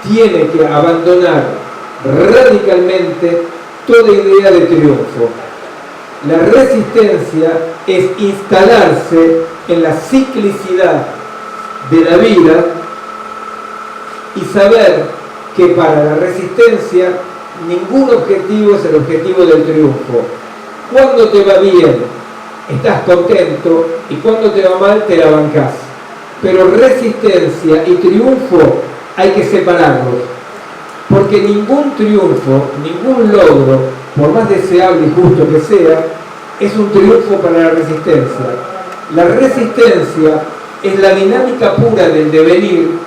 tiene que abandonar radicalmente toda idea de triunfo. La resistencia es instalarse en la ciclicidad de la vida y saber que para la resistencia ningún objetivo es el objetivo del triunfo. Cuando te va bien, estás contento, y cuando te va mal, te la bancás. Pero resistencia y triunfo hay que separarlos, porque ningún triunfo, ningún logro, por más deseable y justo que sea, es un triunfo para la resistencia. La resistencia es la dinámica pura del devenir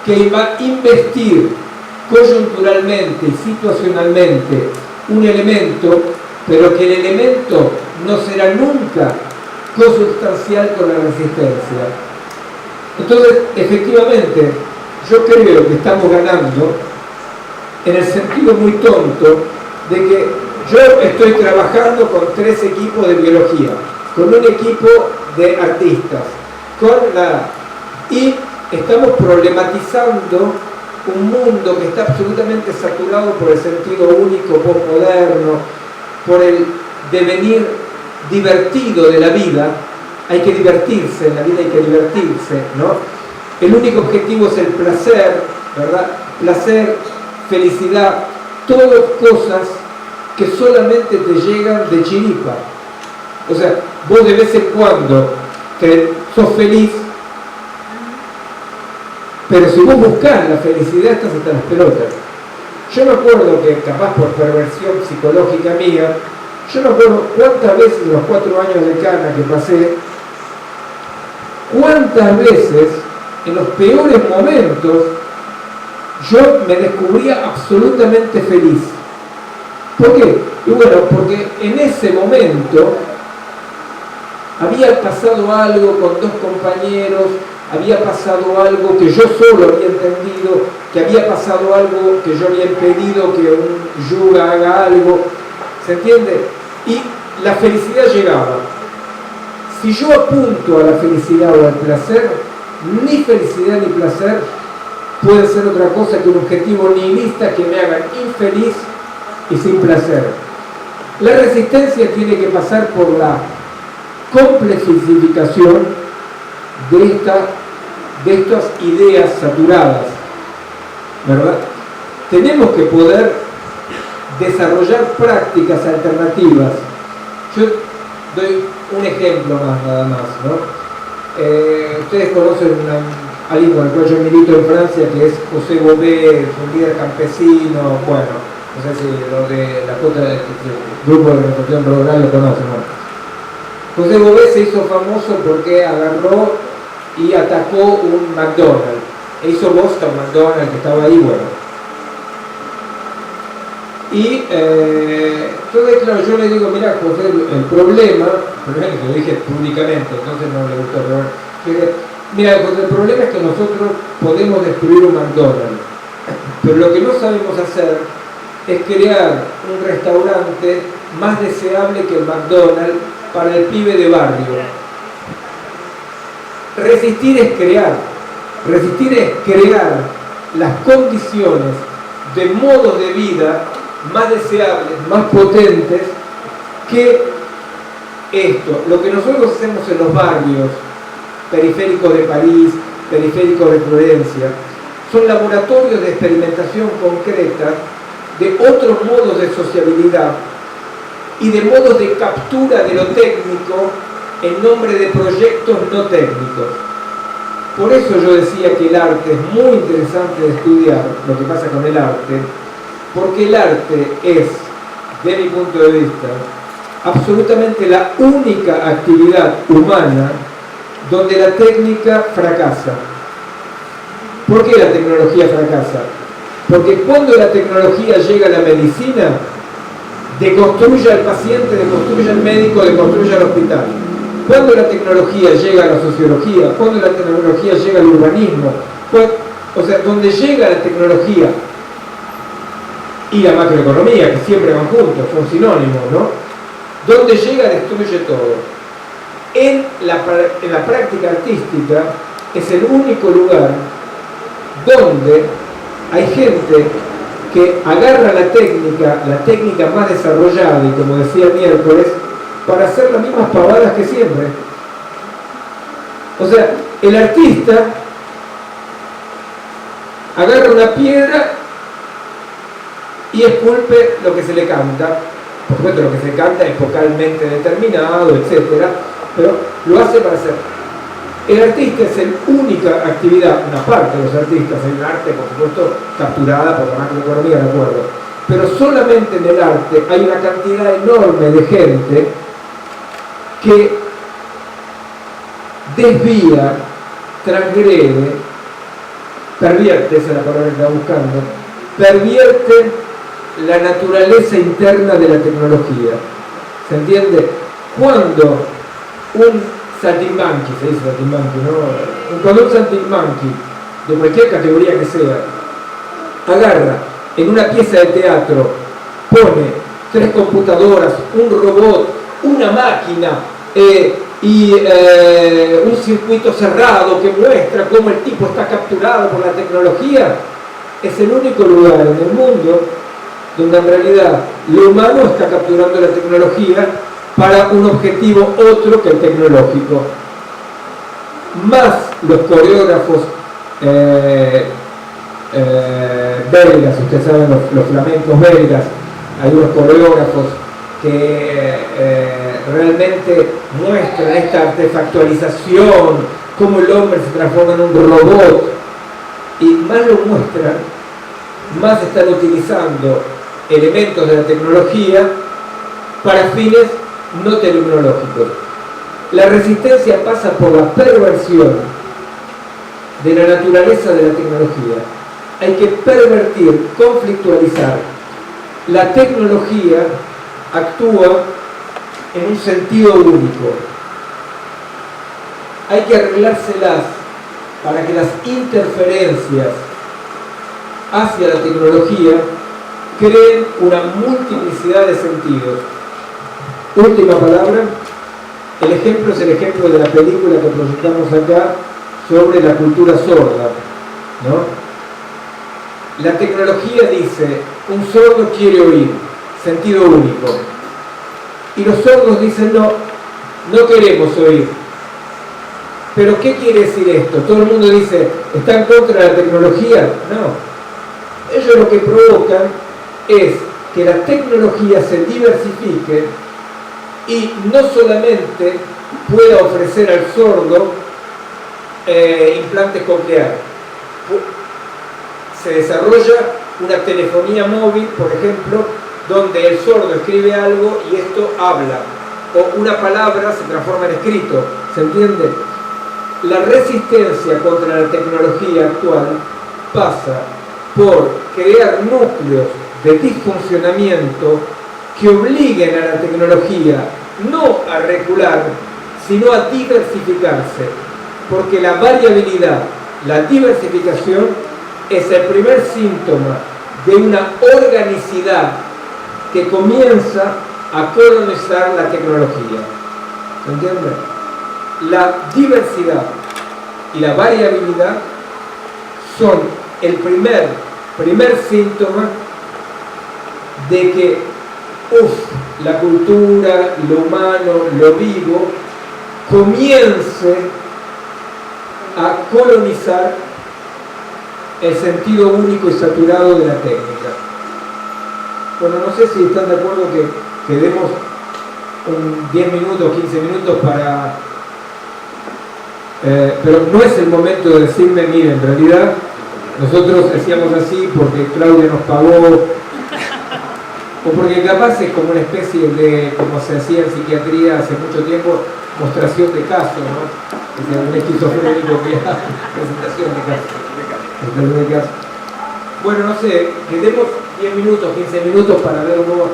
que va a investir coyunturalmente y situacionalmente un elemento, pero que el elemento no será nunca consustancial con la resistencia. Entonces, efectivamente, yo creo que estamos ganando en el sentido muy tonto de que yo estoy trabajando con 3 equipos de biología, con un equipo de artistas, y estamos problematizando un mundo que está absolutamente saturado por el sentido único, postmoderno, por el devenir divertido de la vida. Hay que divertirse, en la vida hay que divertirse, ¿no? El único objetivo es el placer, ¿verdad? Placer, felicidad, todas cosas que solamente te llegan de chiripa. O sea, vos de vez en cuando sos feliz, pero si vos buscás la felicidad estás hasta las pelotas. Yo me acuerdo que, capaz por perversión psicológica mía, yo me acuerdo cuántas veces en los 4 años de cana que pasé, cuántas veces en los peores momentos yo me descubría absolutamente feliz. ¿Por qué? Y bueno, porque en ese momento había pasado algo con 2 compañeros, había pasado algo que yo solo había entendido, que había pasado algo que yo había impedido que un yuga haga algo, ¿se entiende? Y la felicidad llegaba. Si yo apunto a la felicidad o al placer, ni felicidad ni placer puede ser otra cosa que un objetivo nihilista que me haga infeliz y sin placer. La resistencia tiene que pasar por la complejificación de estas ideas saturadas, ¿verdad? Tenemos que poder desarrollar prácticas alternativas. Yo doy un ejemplo más, nada más, ¿no? Ustedes conocen alguien con el cual yo milito en Francia, que es José Bové, un líder campesino, bueno, no sé si lo de la Jota del grupo de reflexión rural lo conocen, ¿no? José Bové se hizo famoso porque agarró y atacó un McDonald's, e hizo bosta un McDonald's que estaba ahí, bueno. Y entonces, claro, yo le digo, mira, José, el problema que lo dije públicamente, entonces no le gustó, pero mira, José, el problema es que nosotros podemos destruir un McDonald's, pero lo que no sabemos hacer es crear un restaurante más deseable que el McDonald's para el pibe de barrio. Resistir es crear las condiciones de modos de vida más deseables, más potentes que esto. Lo que nosotros hacemos en los barrios periféricos de París, periféricos de Florencia, son laboratorios de experimentación concreta de otros modos de sociabilidad y de modos de captura de lo técnico en nombre de proyectos no técnicos. Por eso yo decía que el arte es muy interesante de estudiar, lo que pasa con el arte, porque el arte es, de mi punto de vista, absolutamente la única actividad humana donde la técnica fracasa. ¿Por qué la tecnología fracasa? Porque cuando la tecnología llega a la medicina, deconstruye al paciente, deconstruye al médico, deconstruye al hospital. Cuando la tecnología llega a la sociología, cuando la tecnología llega al urbanismo, o sea, donde llega la tecnología y la macroeconomía, que siempre van juntos, son sinónimos, ¿no? Donde llega destruye todo. En la práctica artística es el único lugar donde hay gente que agarra la técnica más desarrollada, y como decía el miércoles, para hacer las mismas pavadas que siempre. O sea, el artista agarra una piedra y esculpe lo que se le canta. Por supuesto, lo que se canta es vocalmente determinado, etc. Pero lo hace para hacer. El artista es la única actividad, una parte de los artistas, en el arte, por supuesto, capturada por la macroeconomía, de acuerdo. Pero solamente en el arte hay una cantidad enorme de gente que desvía, transgrede, pervierte, esa es la palabra que estaba buscando, pervierte la naturaleza interna de la tecnología. ¿Se entiende? Cuando un saltimbanqui, se dice saltimbanqui, ¿no? Cuando un saltimbanqui, de cualquier categoría que sea, agarra en una pieza de teatro, pone 3 computadoras, un robot, una máquina y un circuito cerrado que muestra cómo el tipo está capturado por la tecnología, es el único lugar en el mundo donde en realidad lo humano está capturando la tecnología para un objetivo otro que el tecnológico. Más los coreógrafos belgas, ustedes saben, los flamencos belgas, hay unos coreógrafos que realmente muestran esta artefactualización, cómo el hombre se transforma en un robot, y más lo muestran, más están utilizando elementos de la tecnología para fines no tecnológicos. La resistencia pasa por la perversión de la naturaleza de la tecnología. Hay que pervertir, conflictualizar. La tecnología actúa en un sentido único. Hay que arreglárselas para que las interferencias hacia la tecnología creen una multiplicidad de sentidos. Última palabra, el ejemplo es el ejemplo de la película que proyectamos acá sobre la cultura sorda, ¿no? La tecnología dice, un sordo quiere oír, sentido único. Y los sordos dicen, no queremos oír. ¿Pero qué quiere decir esto? Todo el mundo dice, ¿está en contra de la tecnología? No. Ellos lo que provocan es que la tecnología se diversifique y no solamente pueda ofrecer al sordo implantes cocleares. Se desarrolla una telefonía móvil, por ejemplo, donde el sordo escribe algo y esto habla, o una palabra se transforma en escrito, ¿se entiende? La resistencia contra la tecnología actual pasa por crear núcleos de disfuncionamiento que obliguen a la tecnología no a recular, sino a diversificarse, porque la variabilidad, la diversificación es el primer síntoma de una organicidad que comienza a colonizar la tecnología. ¿Se entiende? La diversidad y la variabilidad son el primer síntoma de que la cultura, lo humano, lo vivo, comience a colonizar el sentido único y saturado de la técnica. Bueno, no sé si están de acuerdo que demos 10 minutos, 15 minutos para... pero no es el momento de decirme, miren, en realidad nosotros hacíamos así porque Claudia nos pagó, o porque capaz es como una especie de, como se hacía en psiquiatría hace mucho tiempo, mostración de caso, ¿no? Es un esquizofrénico que hace presentación de caso. Bueno, no sé, que demos 10 minutos, 15 minutos para ver un poco.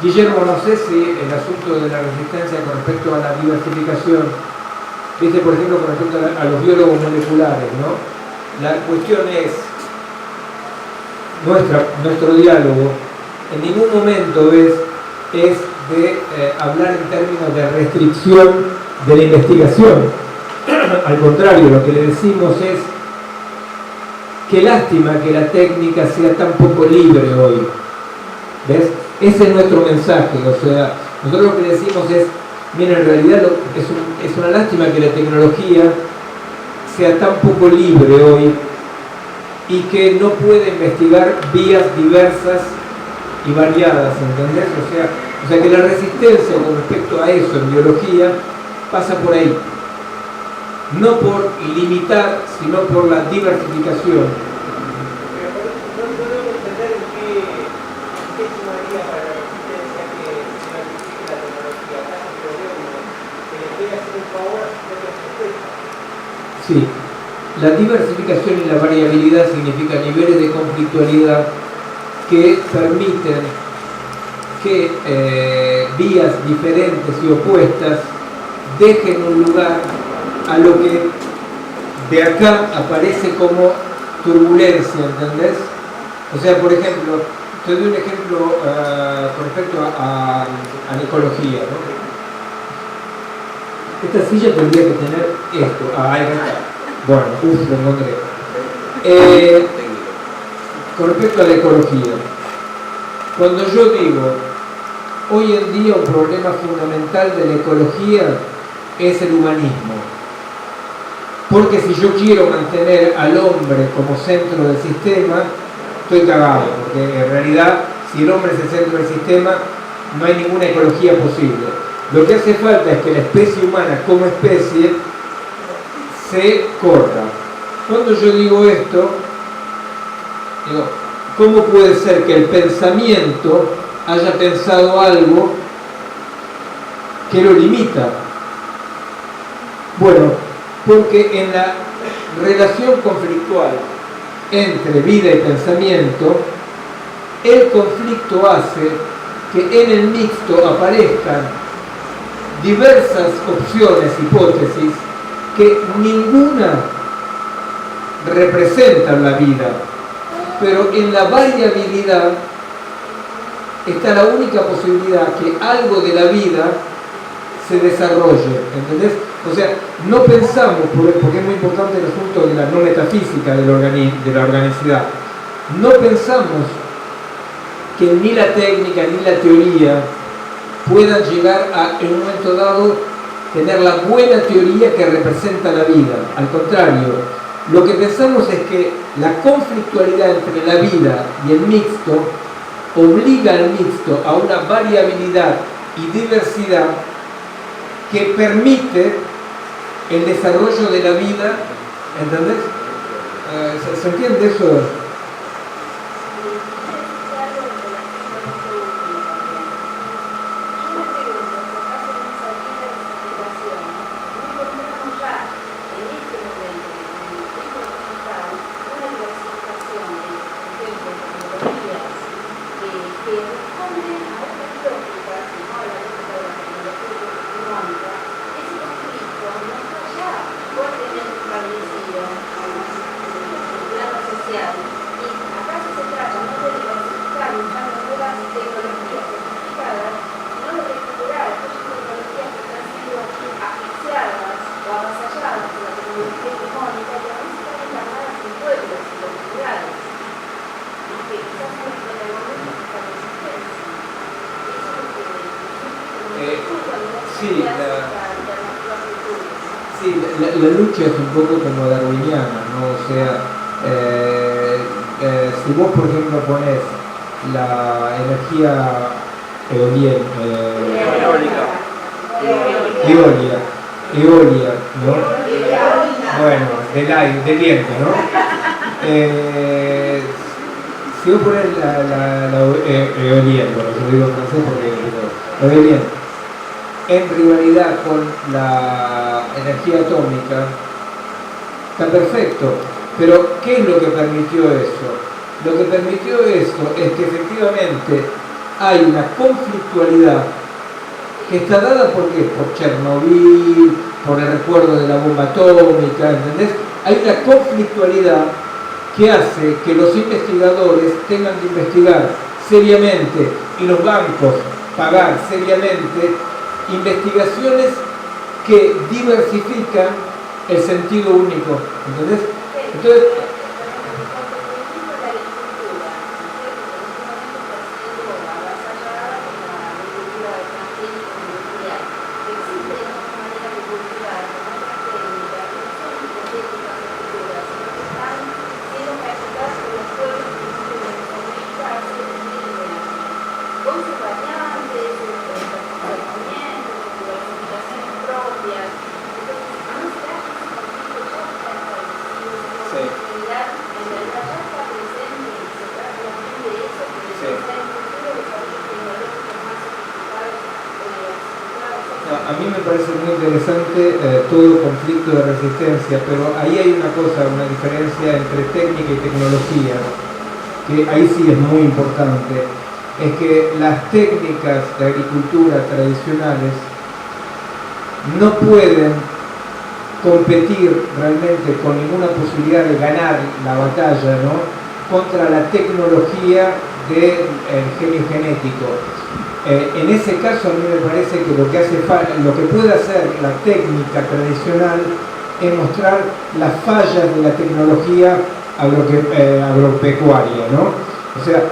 Guillermo, no sé si el asunto de la resistencia con respecto a la diversificación, viste, por ejemplo, con respecto a los biólogos moleculares, ¿no? La cuestión es, nuestro diálogo en ningún momento es de hablar en términos de restricción de la investigación. Al contrario, lo que le decimos es qué lástima que la técnica sea tan poco libre hoy. ¿Ves? Ese es nuestro mensaje. O sea, nosotros lo que decimos es, miren, en realidad es una lástima que la tecnología sea tan poco libre hoy y que no puede investigar vías diversas y variadas, ¿entendés? O sea que la resistencia con respecto a eso en biología pasa por ahí. No por limitar, sino por la diversificación. Pero no podemos entender en qué sumaría para la resistencia que se magnifique la tecnología. ¿Acaso que le puede hacer un favor a sus propias respuestas? Sí, la diversificación y la variabilidad significan niveles de conflictualidad que permiten que vías diferentes y opuestas dejen un lugar a lo que de acá aparece como turbulencia, ¿entendés? O sea, por ejemplo, te doy un ejemplo con respecto a la ecología, ¿no? Esta silla tendría que tener esto. Ahí está. Bueno, lo encontré. Con respecto a la ecología, cuando yo digo, hoy en día un problema fundamental de la ecología es el humanismo. Porque si yo quiero mantener al hombre como centro del sistema, estoy cagado, porque en realidad si el hombre es el centro del sistema, no hay ninguna ecología posible. Lo que hace falta es que la especie humana como especie se corta. Cuando yo digo esto, digo, ¿cómo puede ser que el pensamiento haya pensado algo que lo limita? Bueno, porque en la relación conflictual entre vida y pensamiento, el conflicto hace que en el mixto aparezcan diversas opciones, hipótesis, que ninguna representa la vida, pero en la variabilidad está la única posibilidad que algo de la vida se desarrolle, ¿entendés? O sea, no pensamos, porque es muy importante el asunto de la no metafísica de la organicidad, no pensamos que ni la técnica ni la teoría puedan llegar a, en un momento dado, tener la buena teoría que representa la vida. Al contrario, lo que pensamos es que la conflictualidad entre la vida y el mixto obliga al mixto a una variabilidad y diversidad que permite el desarrollo de la vida ¿Entendés? ¿Se entiende eso? La lucha es un poco como darwiniana, ¿no? O sea, si vos por ejemplo pones la energía eólica, ¿no? Bueno, del aire, del viento, ¿no? Si vos pones la eoliana, bueno, yo digo francés porque la eoliana, en rivalidad con la energía atómica, está perfecto. Pero, ¿qué es lo que permitió eso? Lo que permitió eso es que efectivamente hay una conflictualidad que está dada por qué? Por Chernobyl, por el recuerdo de la bomba atómica, ¿entendés? Hay una conflictualidad que hace que los investigadores tengan que investigar seriamente y los bancos pagar seriamente investigaciones que diversifican el sentido único, ¿entendés? Entonces, a mí me parece muy interesante todo conflicto de resistencia, pero ahí hay una cosa, una diferencia entre técnica y tecnología, que ahí sí es muy importante, es que las técnicas de agricultura tradicionales no pueden competir realmente con ninguna posibilidad de ganar la batalla, ¿no?, contra la tecnología del genio genético. En ese caso a mí me parece que lo que puede hacer la técnica tradicional es mostrar las fallas de la tecnología agropecuaria, ¿no? O sea,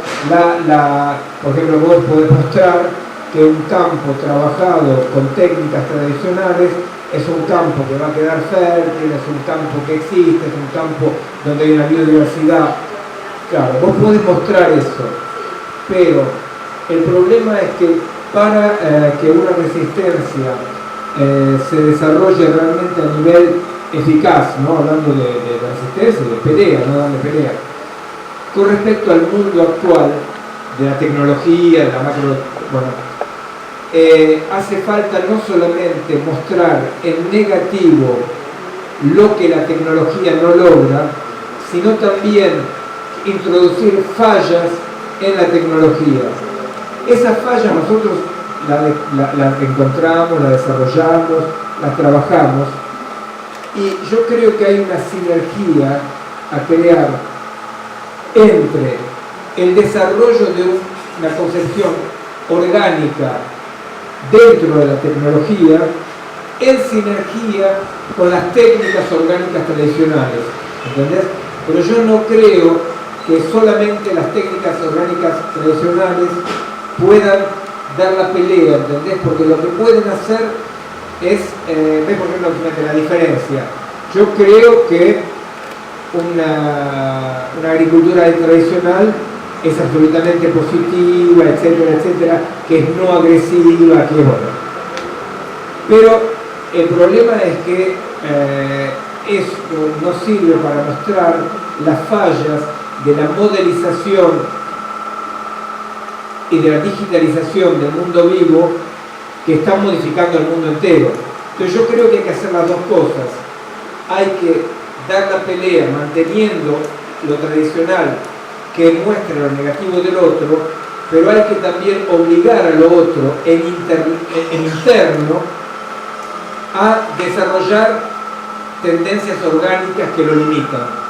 por ejemplo, vos podés mostrar que un campo trabajado con técnicas tradicionales es un campo que va a quedar fértil, es un campo que existe, es un campo donde hay una biodiversidad. Claro, vos podés mostrar eso, pero el problema es que para que una resistencia se desarrolle realmente a nivel eficaz, ¿no?, hablando de resistencia, de pelea, no de pelea, con respecto al mundo actual, de la tecnología, de la macro, bueno, hace falta no solamente mostrar en negativo lo que la tecnología no logra, sino también introducir fallas en la tecnología. Esas fallas nosotros las encontramos, las desarrollamos, las trabajamos, y yo creo que hay una sinergia a crear entre el desarrollo de una concepción orgánica dentro de la tecnología en sinergia con las técnicas orgánicas tradicionales, ¿entendés? Pero yo no creo que solamente las técnicas orgánicas tradicionales puedan dar la pelea, ¿entendés? Porque lo que pueden hacer es, ¿ves por ejemplo la diferencia? Yo creo que una agricultura tradicional es absolutamente positiva, etcétera, etcétera, que es no agresiva, que es bueno. Pero el problema es que esto nos sirve para mostrar las fallas de la modelización y de la digitalización del mundo vivo que están modificando el mundo entero. Entonces yo creo que hay que hacer las dos cosas. Hay que dar la pelea manteniendo lo tradicional que muestra lo negativo del otro, pero hay que también obligar al otro en interno a desarrollar tendencias orgánicas que lo limitan.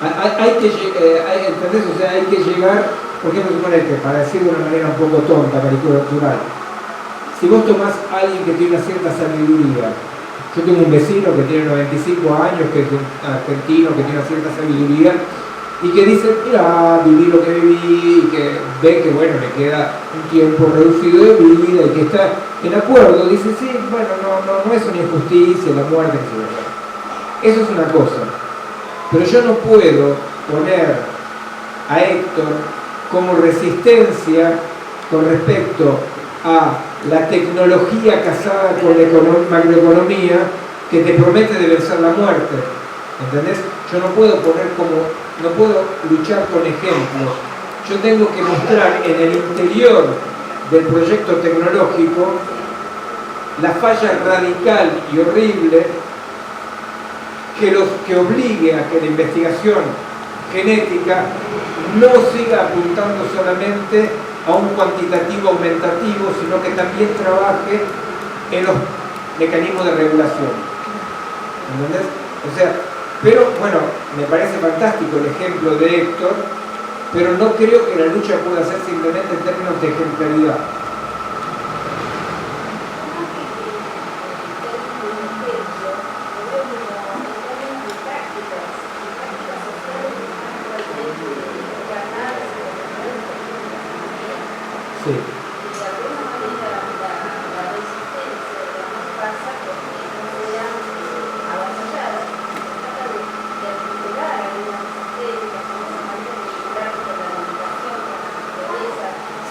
¿Entendés? O sea, hay que llegar, por ejemplo, suponete, para decirlo de una manera un poco tonta, caricatural, si vos tomás a alguien que tiene una cierta sabiduría, yo tengo un vecino que tiene 95 años, que es un argentino, que tiene una cierta sabiduría, y que dice, mira, viví lo que viví, y que ve que, bueno, le queda un tiempo reducido de vida, y que está en acuerdo, dice, sí, bueno, no es una injusticia, la muerte, etc. Eso es una cosa. Pero yo no puedo poner a Héctor como resistencia con respecto a la tecnología casada con la macroeconomía que te promete de vencer la muerte. ¿Entendés? Yo no puedo luchar con ejemplos. Yo tengo que mostrar en el interior del proyecto tecnológico la falla radical y horrible que obligue a que la investigación genética no siga apuntando solamente a un cuantitativo aumentativo, sino que también trabaje en los mecanismos de regulación. ¿Entendés? O sea, pero bueno, me parece fantástico el ejemplo de Héctor, pero no creo que la lucha pueda ser simplemente en términos de ejemplaridad. Sí.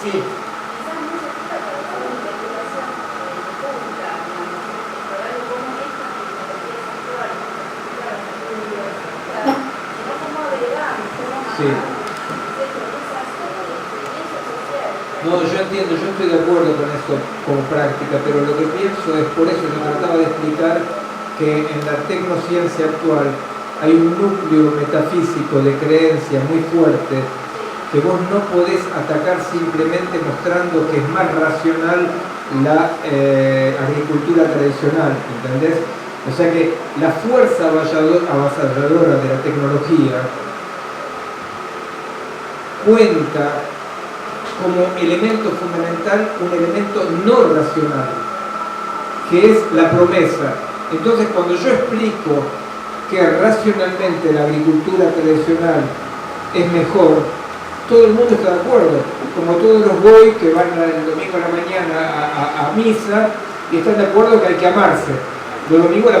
Sí. Sí. No, yo entiendo, yo estoy de acuerdo con esto como práctica, pero lo que pienso es, por eso yo trataba de explicar que en la tecnociencia actual hay un núcleo metafísico de creencia muy fuerte que vos no podés atacar simplemente mostrando que es más racional la agricultura tradicional, ¿entendés? O sea que la fuerza avasalladora de la tecnología cuenta como elemento fundamental un elemento no racional, que es la promesa. Entonces, cuando yo explico que racionalmente la agricultura tradicional es mejor, todo el mundo está de acuerdo, como todos los goy que van el domingo a la mañana a misa y están de acuerdo que hay que amarse. Los domingos a la mañana